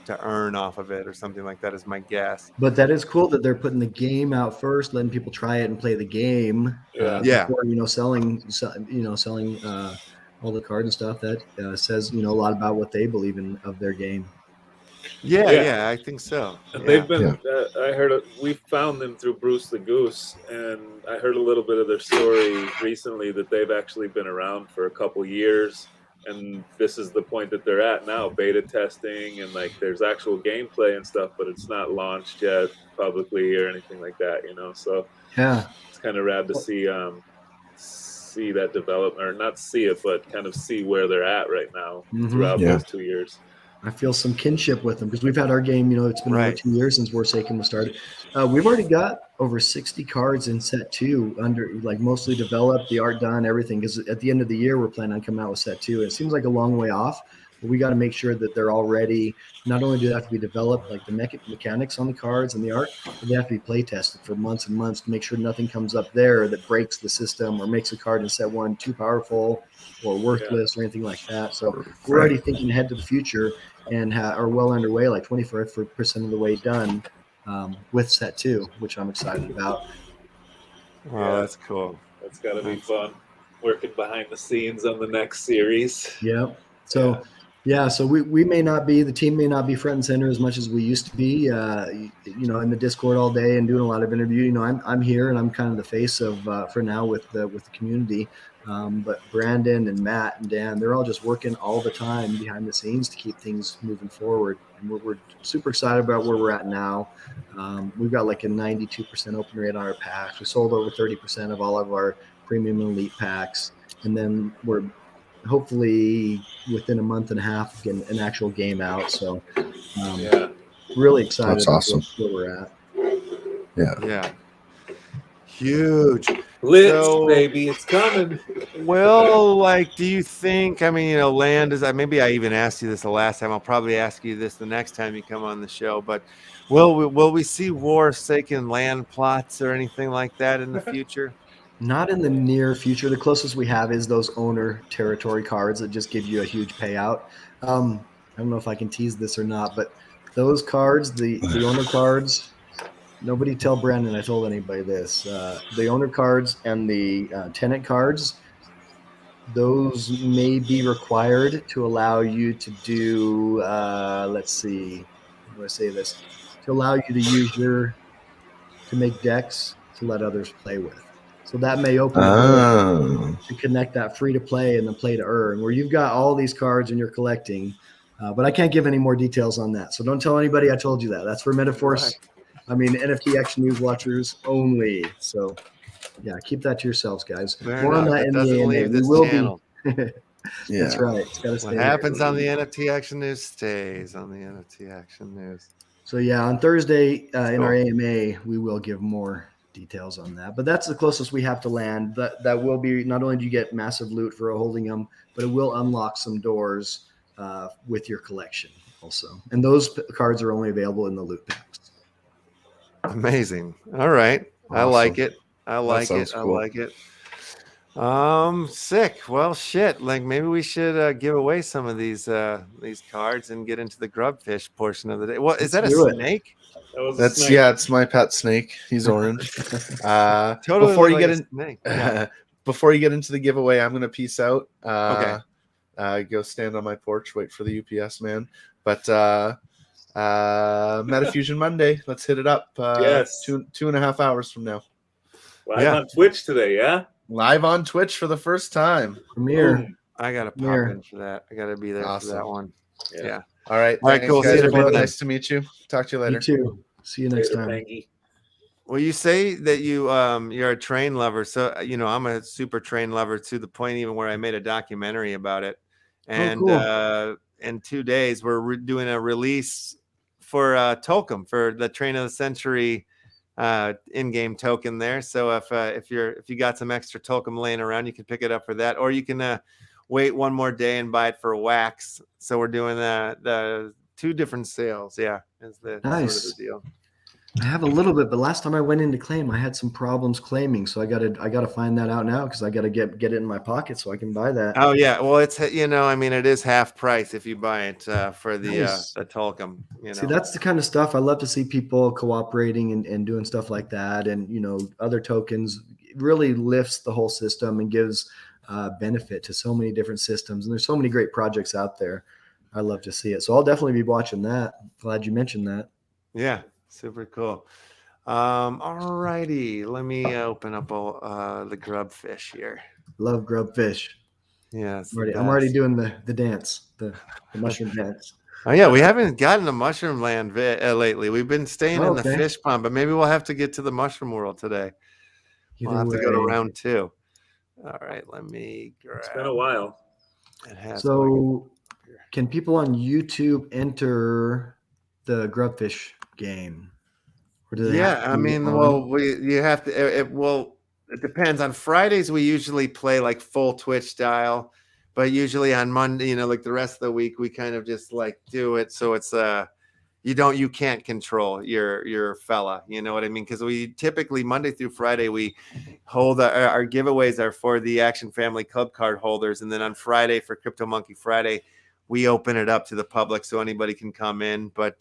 to earn off of it or something like that is my guess. But that is cool that they're putting the game out first, letting people try it and play the game. Before, selling all the cards and stuff. That says, a lot about what they believe in of their game. Yeah, I think so. And they've been, I heard, we found them through Bruce the Goose, and I heard a little bit of their story recently that they've actually been around for a couple years. And this is the point that they're at now, beta testing, and like there's actual gameplay and stuff, but it's not launched yet publicly or anything like that, So it's kind of rad to see that develop, or not see it, but kind of see where they're at right now throughout those 2 years. I feel some kinship with them because we've had our game, it's been over 2 years since Warsaken was started. We've already got over 60 cards in set 2 under, like, mostly developed, the art done, everything. Because at the end of the year, we're planning on coming out with set 2. It seems like a long way off, but we got to make sure that they're all ready. Not only do they have to be developed, like the mechanics on the cards and the art, but they have to be play tested for months and months to make sure nothing comes up there that breaks the system or makes a card in set 1 too powerful or worthless or anything like that. So we're already thinking ahead to the future and are well underway, like 24% of the way done with set 2, which I'm excited about. Wow, that's cool. That's got to be fun, working behind the scenes on the next series. Yep. So so we may not be, the team may not be front and center as much as we used to be, in the Discord all day and doing a lot of interview. I'm here and I'm kind of the face of for now with the community. But Brandon and Matt and Dan, they're all just working all the time behind the scenes to keep things moving forward. And we're super excited about where we're at now. We've got like a 92% open rate on our packs. We sold over 30% of all of our premium and elite packs. And then we're hopefully within a month and a half getting an actual game out. So really excited about where we're at. Yeah. Huge. Blitz, baby, it's coming. Well, like, do you think, land is, maybe I even asked you this the last time. I'll probably ask you this the next time you come on the show, but will we see Warsaken land plots or anything like that in the future? Not in the near future. The closest we have is those owner territory cards that just give you a huge payout. I don't know if I can tease this or not, but those cards, the owner cards, nobody tell Brandon I told anybody this. The owner cards and the tenant cards, those may be required to allow you to do, let's see, how do I say this? To allow you to use to make decks to let others play with. So that may open the door to connect that free to play and the play to earn, where you've got all these cards and you're collecting. But I can't give any more details on that. So don't tell anybody I told you that. That's for Metaforce. NFT Action News watchers only. So, keep that to yourselves, guys. More on that in the AMA. We will channel. That's right. It's gotta stay what happens on the NFT Action News stays on the NFT Action News. So, on Thursday in our AMA, we will give more details on that. But that's the closest we have to land. That will be, not only do you get massive loot for holding them, but it will unlock some doors with your collection also. And those cards are only available in the loot packs. Amazing. All right. Awesome. I like it. I like it. Sick. Well, shit. Like, maybe we should give away some of these cards and get into the grubfish portion of the day. Well, is that a snake? That's it's my pet snake. He's orange. Totally. Before you before you get into the giveaway, I'm gonna peace out. Okay. Go stand on my porch, wait for the UPS man. But Metafusion Monday. Let's hit it up. Yes. 2.5 hours from now. Live on Twitch today, Live on Twitch for the first time. Premiere. I gotta pop in for that. I gotta be there for that one. Yeah. All right. All right, cool. Guys. Nice to meet you. Talk to you later. You too. See you next time. Pangy. Well, you say that you're a train lover, so I'm a super train lover to the point even where I made a documentary about it. And cool. In 2 days, we're doing a release for Token for the Train of the Century in-game token there. So if you got some extra token laying around, you can pick it up for that, or you can wait one more day and buy it for wax. So we're doing the 2 different sales. Yeah, is the nice. sort of the deal. I have a little bit, but last time I went in to claim, I had some problems claiming. So I gotta find that out now, because I gotta get it in my pocket so I can buy that. Oh yeah, well it's it is half price if you buy it for Nice. the token. See, that's the kind of stuff I love to see, people cooperating and doing stuff like that, and other tokens. It really lifts the whole system and gives benefit to so many different systems. And there's so many great projects out there. I love to see it. So I'll definitely be watching that. Glad you mentioned that. Yeah. Super cool. All righty. Let me open up all the grub fish here. Love grub fish. Yeah, I'm already doing the dance, the mushroom dance. Oh yeah, we haven't gotten to mushroom land lately. We've been staying in the fish pond, but maybe we'll have to get to the mushroom world today. We'll have to go to round 2. All right, let me grab. It's been a while. It has. So, can people on YouTube enter the grubfish game? Or do they you have to. It depends. On Fridays, we usually play like full Twitch style, but usually on Monday, like the rest of the week, we kind of just like do it. So it's you can't control your fella. You know what I mean? Because we typically Monday through Friday we hold our giveaways are for the Action Family Club card holders, and then on Friday for Crypto Monkey Friday, we open it up to the public so anybody can come in. But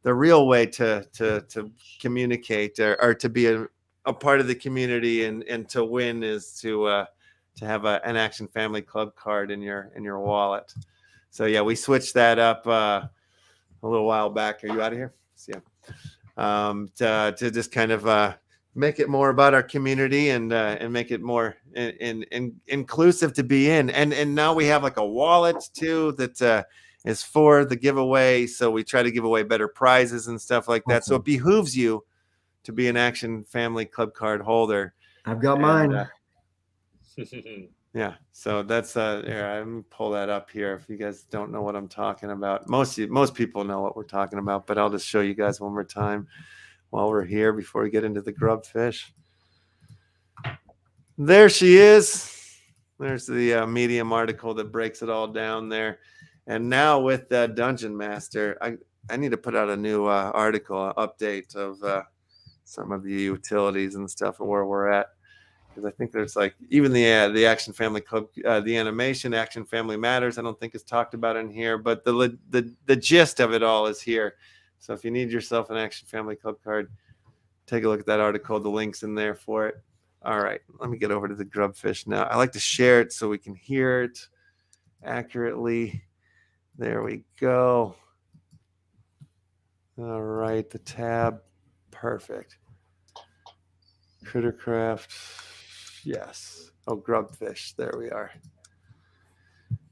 the real way to communicate or to be a part of the community and to win is to have an Action Family Club card in your wallet. So yeah, we switched that up a little while back. Are you out of here? So, yeah. To just kind of make it more about our community and make it more inclusive to be in. And now we have like a wallet too that is for the giveaway. So we try to give away better prizes and stuff like that. So it behooves you to be an Action Family Club card holder. I've got mine. Yeah, so that's here, let me pull that up here if you guys don't know what I'm talking about. Most people know what we're talking about, but I'll just show you guys one more time while we're here before we get into the grub fish. There she is. There's the Medium article that breaks it all down there. And now with Dungeon Master, I need to put out a new article update of some of the utilities and stuff and where we're at. Because I think there's like even the Action Family Club, the animation Action Family Matters. I don't think is talked about in here, but the gist of it all is here. So if you need yourself an Action Family Club card, take a look at that article. The link's in there for it. All right, let me get over to the grubfish now. I like to share it so we can hear it accurately. There we go. All right, the tab, perfect. Crittercraft. Yes. Oh, grubfish. There we are.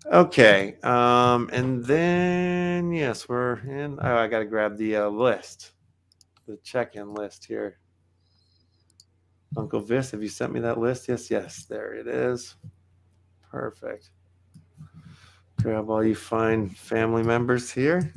Okay. And then, yes, we're in. Oh, I got to grab the list, the check-in list here. Uncle Vis, have you sent me that list? Yes. There it is. Perfect. Grab all you fine family members here.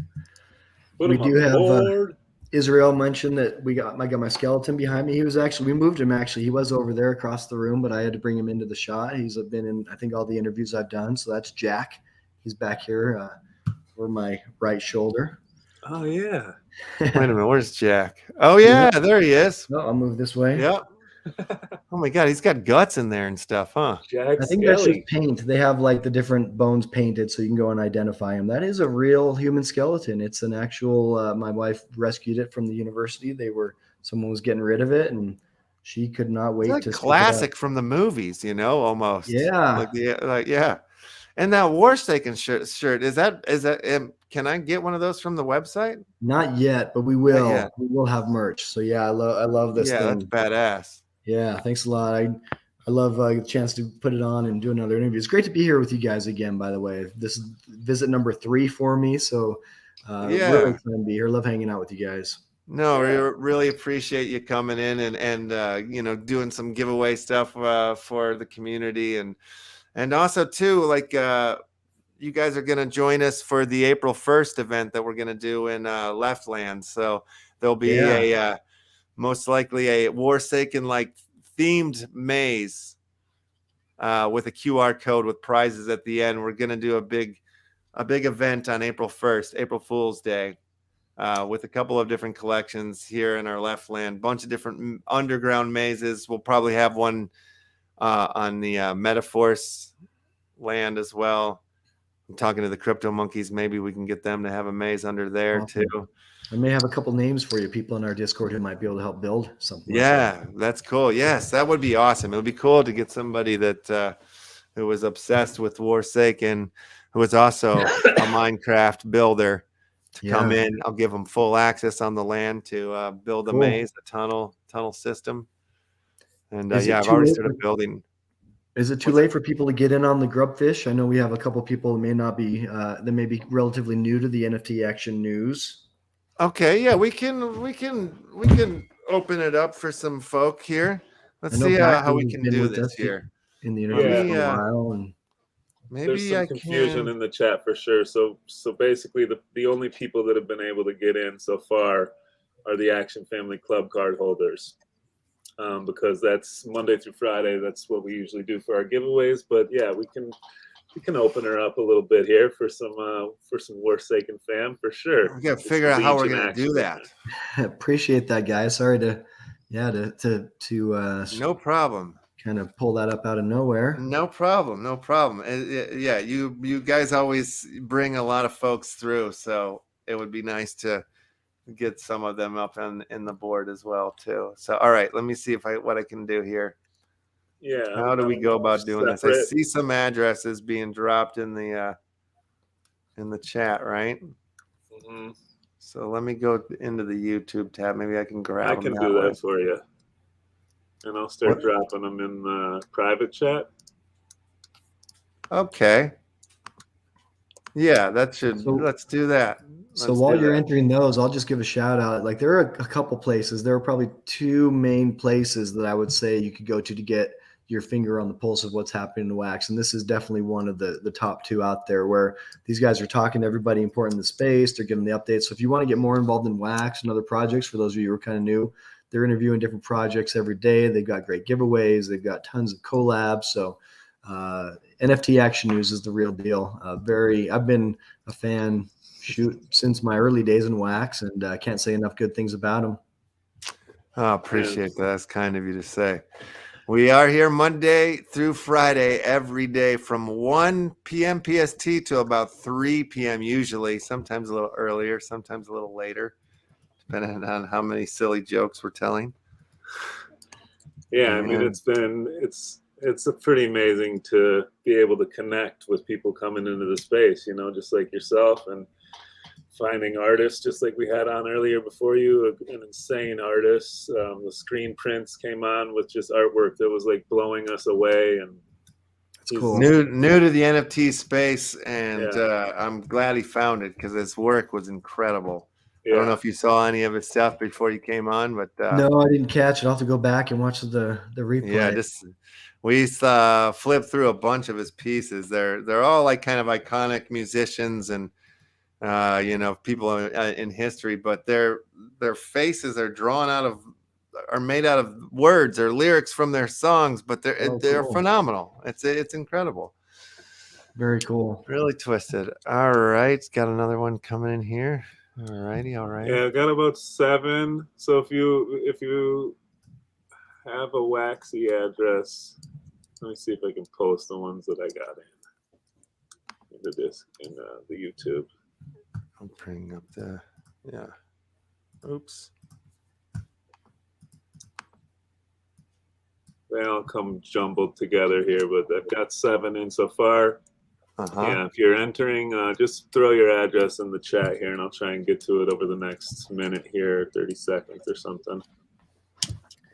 We do have Israel mentioned that I got my skeleton behind me. We moved him actually. He was over there across the room, but I had to bring him into the shot. He's been in, I think, all the interviews I've done. So that's Jack. He's back here over my right shoulder. Oh, yeah. Wait a minute. Where's Jack? Oh, yeah. There he is. No, I'll move this way. Yep. Oh, my God. He's got guts in there and stuff, huh? Jack I think that's just paint. They have like the different bones painted so you can go and identify him. That is a real human skeleton. It's an actual, my wife rescued it from the university. Someone was getting rid of it and she could not wait it's to classic from the movies, almost. Yeah. Yeah. And that Warsaken shirt, is that can I get one of those from the website? Not yet, but we will. Yeah. We will have merch. So yeah, I love this thing. That's badass. Yeah, thanks a lot. I love the chance to put it on and do another interview. It's great to be here with you guys again, by the way. This is visit number 3 for me. So really excited to be here. Love hanging out with you guys. No, we really appreciate you coming in and you know, doing some giveaway stuff for the community, and also too, like you guys are going to join us for the April 1st event that we're going to do in Leftland. So there'll be a most likely a Warsaken like themed maze with a QR code with prizes at the end. We're going to do a big event on April 1st, April Fool's Day. With a couple of different collections here in our Leftland, bunch of different underground mazes. We'll probably have one on the METAFORCE land as well. I'm talking to the crypto monkeys. Maybe we can get them to have a maze under there too. I may have a couple names for you, people in our Discord who might be able to help build something. Yeah, like that. That's cool. Yes, that would be awesome. It would be cool to get somebody that who was obsessed with Warsaken, who was also a Minecraft builder, to come in. I'll give them full access on the land to build a maze, a tunnel system. And I've already started building. Is it too late for people to get in on the grubfish? I know we have a couple people that may not be that may be relatively new to the NFT Action news. Okay, yeah, we can open it up for some folk here. Let's see how we can do this here in the interview for a while, and maybe there's some confusion in the chat for sure. So basically, the only people that have been able to get in so far are the Action Family Club card holders, because that's Monday through Friday. That's what we usually do for our giveaways. But yeah, we can open her up a little bit here for some Warsaken fam for sure. We got to figure out how we're going to do that. Appreciate that, guys. Sorry to no problem. Kind of pull that up out of nowhere. No problem. Yeah, you guys always bring a lot of folks through, so it would be nice to get some of them up in the board as well too. So all right, let me see what I can do here. Yeah. How do we go about doing this? I see some addresses being dropped in the chat, right? Mm-hmm. So let me go into the YouTube tab. Maybe I can grab them. I can do that for you. And I'll start dropping them in the private chat. Okay. Yeah, that should. Let's do that. So while you're entering those, I'll just give a shout out. Like there are a couple places. There are probably two main places that I would say you could go to get your finger on the pulse of what's happening in wax. And this is definitely one of the top two out there, where these guys are talking to everybody important in the space. They're giving the updates. So if you want to get more involved in wax and other projects, for those of you who are kind of new, they're interviewing different projects every day. They've got great giveaways. They've got tons of collabs. So NFT Action News is the real deal. I've been a fan since my early days in wax, and I can't say enough good things about them. Oh, appreciate that. That's kind of you to say. We are here Monday through Friday every day from 1 p.m. PST to about 3 p.m. usually, sometimes a little earlier, sometimes a little later, depending on how many silly jokes we're telling. Yeah, I mean, it's pretty amazing to be able to connect with people coming into the space, you know, just like yourself, and finding artists just like we had on earlier before you, an insane artist. The Screenprince came on with just artwork that was like blowing us away, and that's cool. New to the NFT space, and I'm glad he found it because his work was incredible. Yeah. I don't know if you saw any of his stuff before you came on, but no, I didn't catch it. I'll have to go back and watch the replay. Yeah, we flipped through a bunch of his pieces. They're all like kind of iconic musicians and you know, people in history, but their faces are made out of words or lyrics from their songs, but they're cool. Phenomenal. It's incredible. Very cool. Really twisted. All right, got another one coming in here. All righty. Yeah, I got about 7. So if you have a waxy address, let me see if I can post the ones that I got into this in the YouTube. I'm bringing up oops. They all come jumbled together here, but I've got 7 in so far. Yeah, if you're entering, just throw your address in the chat here, and I'll try and get to it over the next minute here, 30 seconds or something.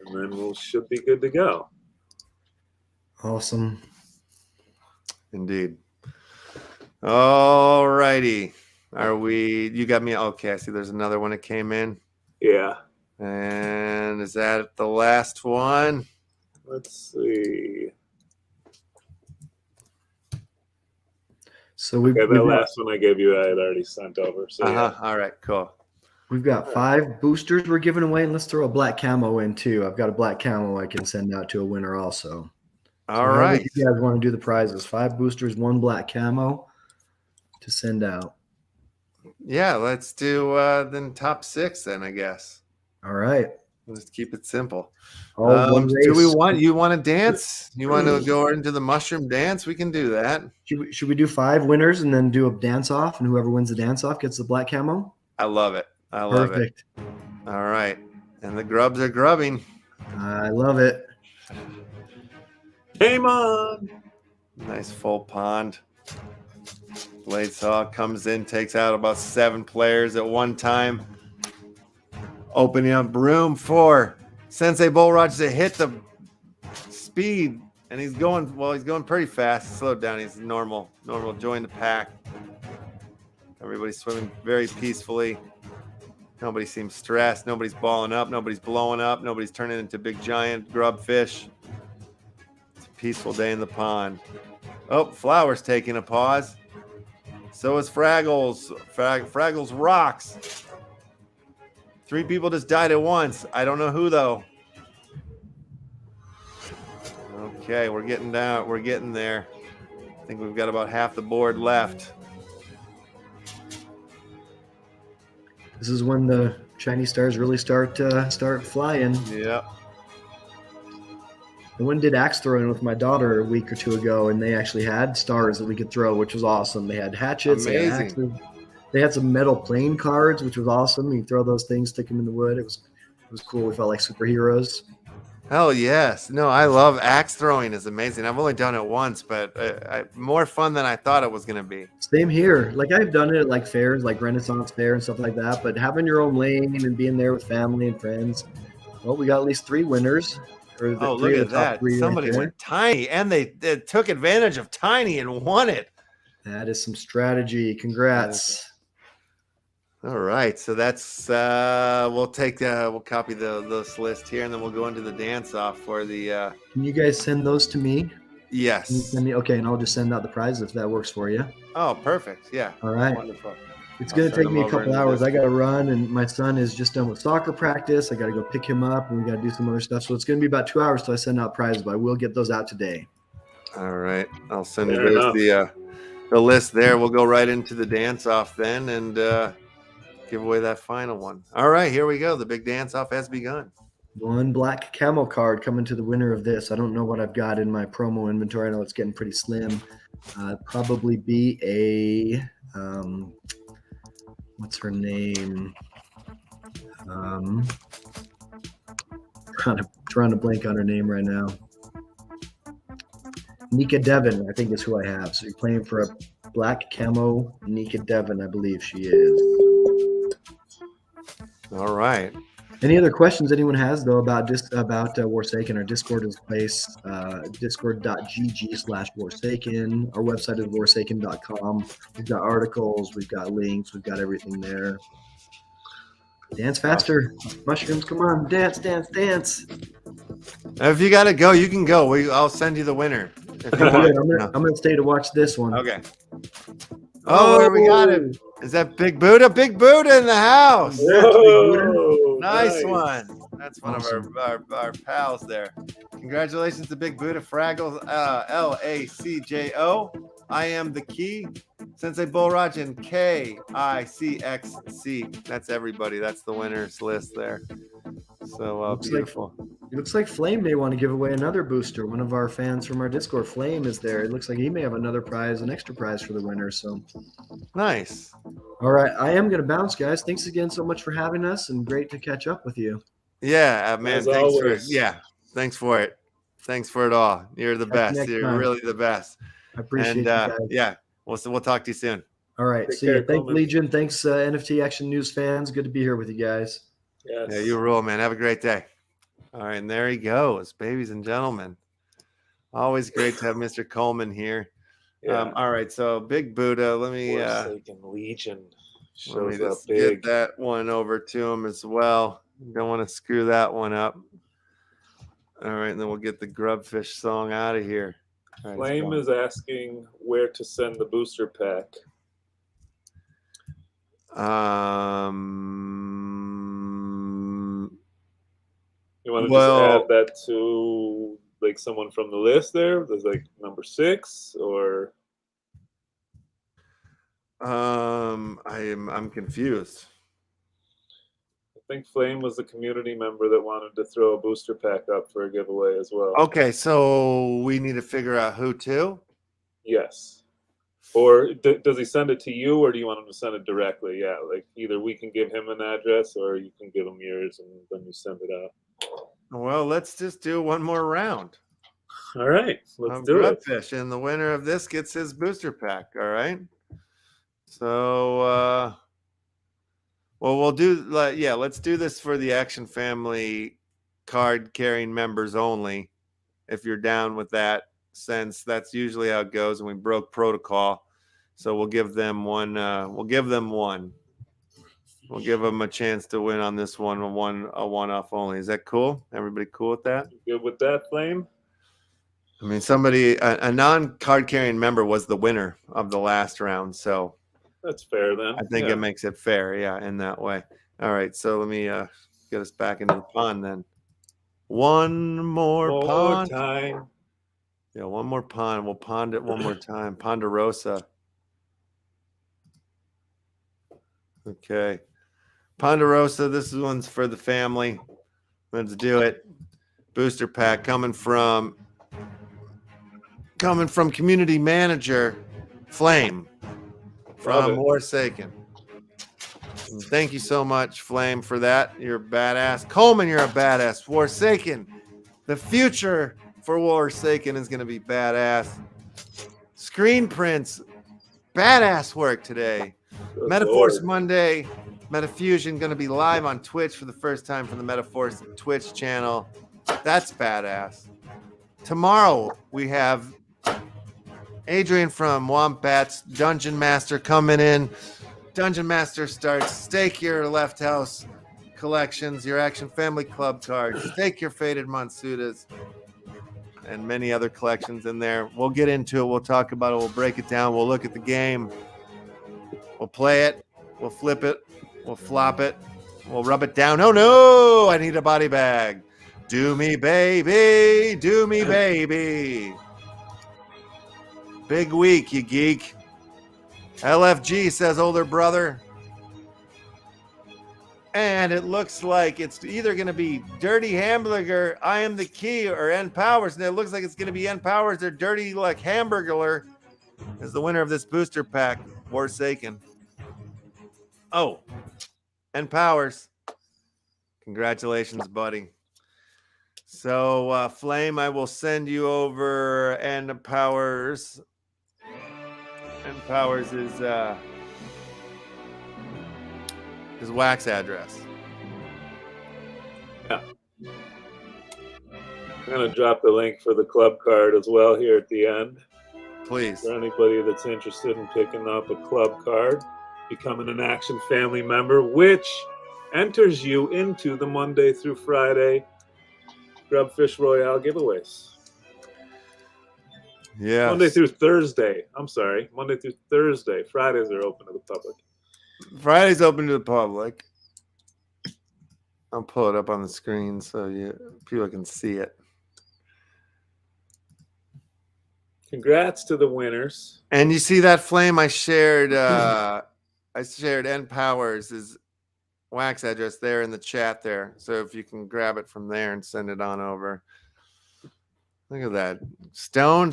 And then we should be good to go. Awesome. Indeed. All righty. You got me? Okay, I see there's another one that came in. Yeah. And is that the last one? Let's see. So we've that got, last one I gave you, I had already sent over. So yeah. All right, cool. We've got 5 boosters we're giving away, and let's throw a black camo in too. I've got a black camo I can send out to a winner also. All right. You guys want to do the prizes? 5 boosters, 1 black camo to send out. Yeah, let's do then top 6 then, I guess. All right. Let's keep it simple. One race. Do you want to dance? You want to go into the mushroom dance? We can do that. Should we do 5 winners and then do a dance off, and whoever wins the dance off gets the black camo? I love it. I love it. All right. And the grubs are grubbing. I love it. Game on. Nice full pond. Blade Saw comes in, takes out about 7 players at one time. Opening up room for Sensei Bullraj to hit the speed. And he's going pretty fast. Slowed down. He's normal. Join the pack. Everybody's swimming very peacefully. Nobody seems stressed. Nobody's balling up. Nobody's blowing up. Nobody's turning into big giant grub fish. It's a peaceful day in the pond. Oh, Flower's taking a pause. So is Fraggles. Fraggles rocks. 3 people just died at once. I don't know who though. Okay, we're getting down. We're getting there. I think we've got about half the board left. This is when the Chinese stars really start flying. Yep. I went and did axe throwing with my daughter a week or 2 ago, and they actually had stars that we could throw, which was awesome. They had hatchets, they had axes. They had some metal playing cards, which was awesome. You throw those things, stick them in the wood. It was cool. We felt like superheroes. Hell yes. No, I love axe throwing. Is amazing. I've only done it once, but more fun than I thought it was going to be. Same here. Like I've done it at like fairs, like Renaissance Fair and stuff like that, but having your own lane and being there with family and friends. Well, we got at least 3 winners. Look at that. Somebody went tiny, and they took advantage of tiny and won it. That is some strategy. Congrats. All right, so that's we'll copy this list here, and then we'll go into the dance off for the. Can you guys send those to me? Yes. Can you send me? Okay, and I'll just send out the prizes if that works for you. Oh, perfect. Yeah. All right. Wonderful. It's going to take me a couple hours. I got to run, and my son is just done with soccer practice. I got to go pick him up, and we got to do some other stuff. So it's going to be about 2 hours till I send out prizes, but I will get those out today. All right, I'll send you the list there. We'll go right into the dance off then, and give away that final one. All right, here we go. The big dance off has begun. 1 black camel card coming to the winner of this. I don't know what I've got in my promo inventory. I know it's getting pretty slim. Probably be a what's her name? Trying to blank on her name right now. Nika Devon, I think is who I have. So you're playing for a black camo Nika Devon, I believe she is. All right. Any other questions anyone has though about Warsaken? Our Discord is placed discord.gg/Warsaken. Our website is warsaken.com. We've got articles, we've got links, we've got everything there. Dance faster, mushrooms! Come on, dance, dance, dance! If you gotta go, you can go. I'll send you the winner. If you want. I'm gonna stay to watch this one. Okay. Oh, we got him. Is that Big Buddha? Big Buddha in the house. Whoa, nice one. That's one of our pals there. Congratulations to Big Buddha Fraggles, LACJO. I am the key. Sensei Bullraj and KICXC. That's everybody. That's the winners list there. So beautiful. It looks like Flame may want to give away another booster. One of our fans from our Discord, Flame, is there. It looks like he may have another prize, an extra prize for the winner. So nice. All right, I am going to bounce, guys. Thanks again so much for having us, and great to catch up with you. Yeah, man. Thanks for it. Thanks for it all. You're the best. You're really the best. I appreciate it. Guys. Yeah, we'll talk to you soon. All right, see you. Thanks, Legion. Thanks, NFT Action News fans. Good to be here with you guys. Yes. Yeah, you rule, man. Have a great day. All right, and there he goes, babies and gentlemen. Always great to have Mr. Coleman here. Yeah. All right, so Big Buddha, let me Warsaken Legion. Let me just get that one over to him as well. Don't want to screw that one up. All right, and then we'll get the Grubfish song out of here. Right, Flame is asking where to send the booster pack. You want to just add that to like someone from the list there? There's like number 6 or I'm confused. I think Flame was the community member that wanted to throw a booster pack up for a giveaway as well. Okay, so we need to figure out who to? Yes. Or does he send it to you, or do you want him to send it directly? Yeah, like either we can give him an address, or you can give him yours, and then you send it out. Well, let's just do one more round. All right, let's do it. Grubfish, and the winner of this gets his booster pack. All right. So, well, we'll do let's do this for the Action Family card carrying members only. If you're down with that, since that's usually how it goes, and we broke protocol. So we'll give them one. We'll give them a chance to win on this one. A one-off only. Is that cool? Everybody cool with that? You good with that, Flame? I mean, somebody, a non-card carrying member was the winner of the last round, so that's fair then. I think it makes it fair, in that way. All right, so let me get us back into the pond then. One more pond time. Yeah, one more pond. We'll pond it one more time. Ponderosa. Okay. Ponderosa, this one's for the family. Let's do it. Booster pack coming from community manager Flame from Warsaken. Thank you so much, Flame, for that. You're a badass. Coleman, you're a badass. Warsaken, the future for Warsaken is going to be badass. Screenprince, badass work today. Metaforce Monday, Metafusion going to be live on Twitch for the first time from the Metaforce Twitch channel. That's badass. Tomorrow we have Adrian from Wombats, Dungeon Master coming in. Dungeon Master starts. Stake your Left House collections, your Action Family Club cards. Stake your Faded Monsudas, and many other collections in there. We'll get into it. We'll talk about it. We'll break it down. We'll look at the game. We'll play it. We'll flip it. We'll flop it. We'll rub it down. Oh, no. I need a body bag. Do me, baby. Do me, baby. Big week, you geek. LFG says older brother. And it looks like it's either going to be Dirty Hamburger, I Am the Key, or N Powers. And it looks like it's going to N Powers or Dirty like Hamburglar is the winner of this booster pack. Warsaken. Oh, N Powers. Congratulations, buddy. So, Flame, I will send you over N Powers. N Powers is his wax address. Yeah. I'm going to drop the link for the club card as well here at the end. Please. For anybody that's interested in picking up a club card, becoming an Action Family member, which enters you into the Monday through Friday Grubfish Royale giveaways. Yeah. Monday through Thursday. I'm sorry. Monday through Thursday. Fridays are open to the public. Friday's open to the public. I'll pull it up on the screen so people can see it. Congrats to the winners. And you see that, Flame? I shared N Powers' wax address there in the chat there. So if you can grab it from there and send it on over. Look at that. Stone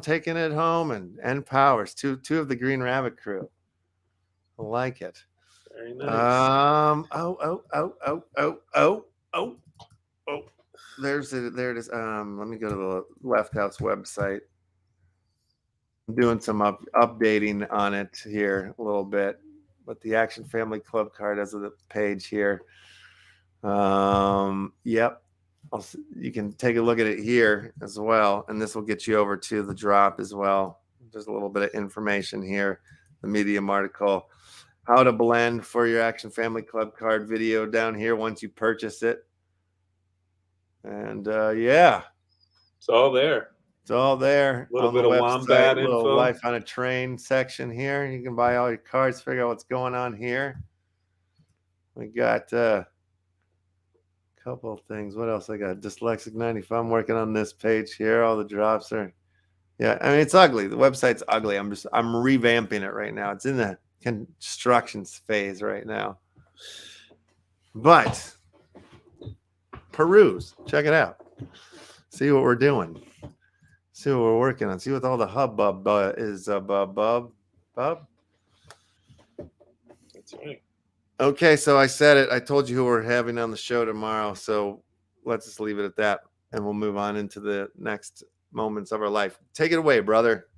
taking it home, and N Powers, two of the Green Rabbit crew. I like it. Very nice. There it is. Let me go to the LeftHousr website. I'm doing some updating on it here a little bit, but the Action Family Club card as of the page here. Yep. You can take a look at it here as well, and this will get you over to the drop as well. There's a little bit of information here, the Medium article. how to blend for your Action Family Club card video down here once you purchase it. And yeah, it's all there. It's all there. A little bit of wombat little info. Life on a Train section here. You can buy all your cards, figure out what's going on here. We got a couple of things. What else I got? Dyslexic 95. I'm working on this page here. All the drops are, yeah. I mean, it's ugly. The website's ugly. I'm revamping it right now. It's in the construction phase right now. But peruse, check it out. See what we're doing. See what we're working on. See what all the hubbub is. Bub. That's right. Okay, so I said it. I told you who we're having on the show tomorrow. So let's just leave it at that, and we'll move on into the next moments of our life. Take it away, brother.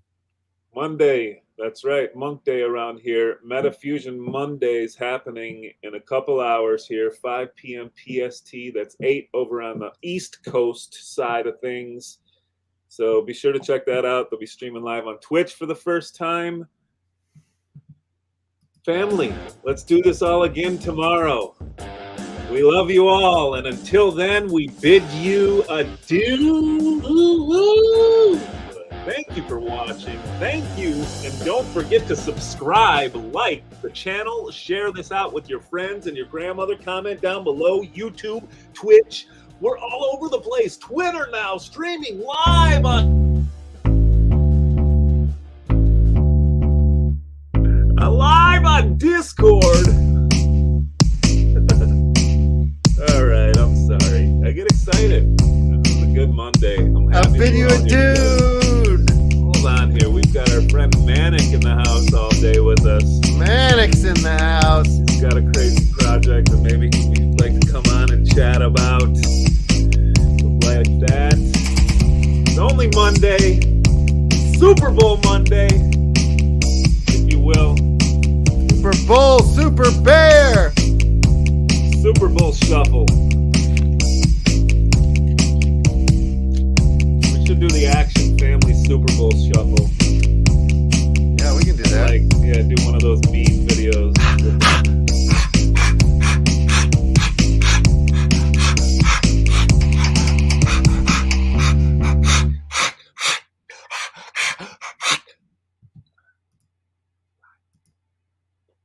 Monday. That's right. Monk Day around here. Metafusion Mondays happening in a couple hours here, 5 p.m. PST. That's 8 over on the East Coast side of things. So be sure to check that out. They'll be streaming live on Twitch for the first time. Family, let's do this all again tomorrow. We love you all. And until then, we bid you adieu. Thank you for watching. Thank you. And don't forget to subscribe, like the channel, share this out with your friends and your grandmother. Comment down below. YouTube, Twitch. We're all over the place. Twitter now, streaming live on Discord. All right, I'm sorry. I get excited. It was a good Monday. I'm happy. A video, dude. Hold on here. We've got our friend Manic in the house all day with us. Manic's in the house. He's got a crazy project that maybe he'd like to come on and chat about. Like that. It's only Monday. Super Bowl Monday, if you will. Super Bowl, Super Bear. Super Bowl Shuffle.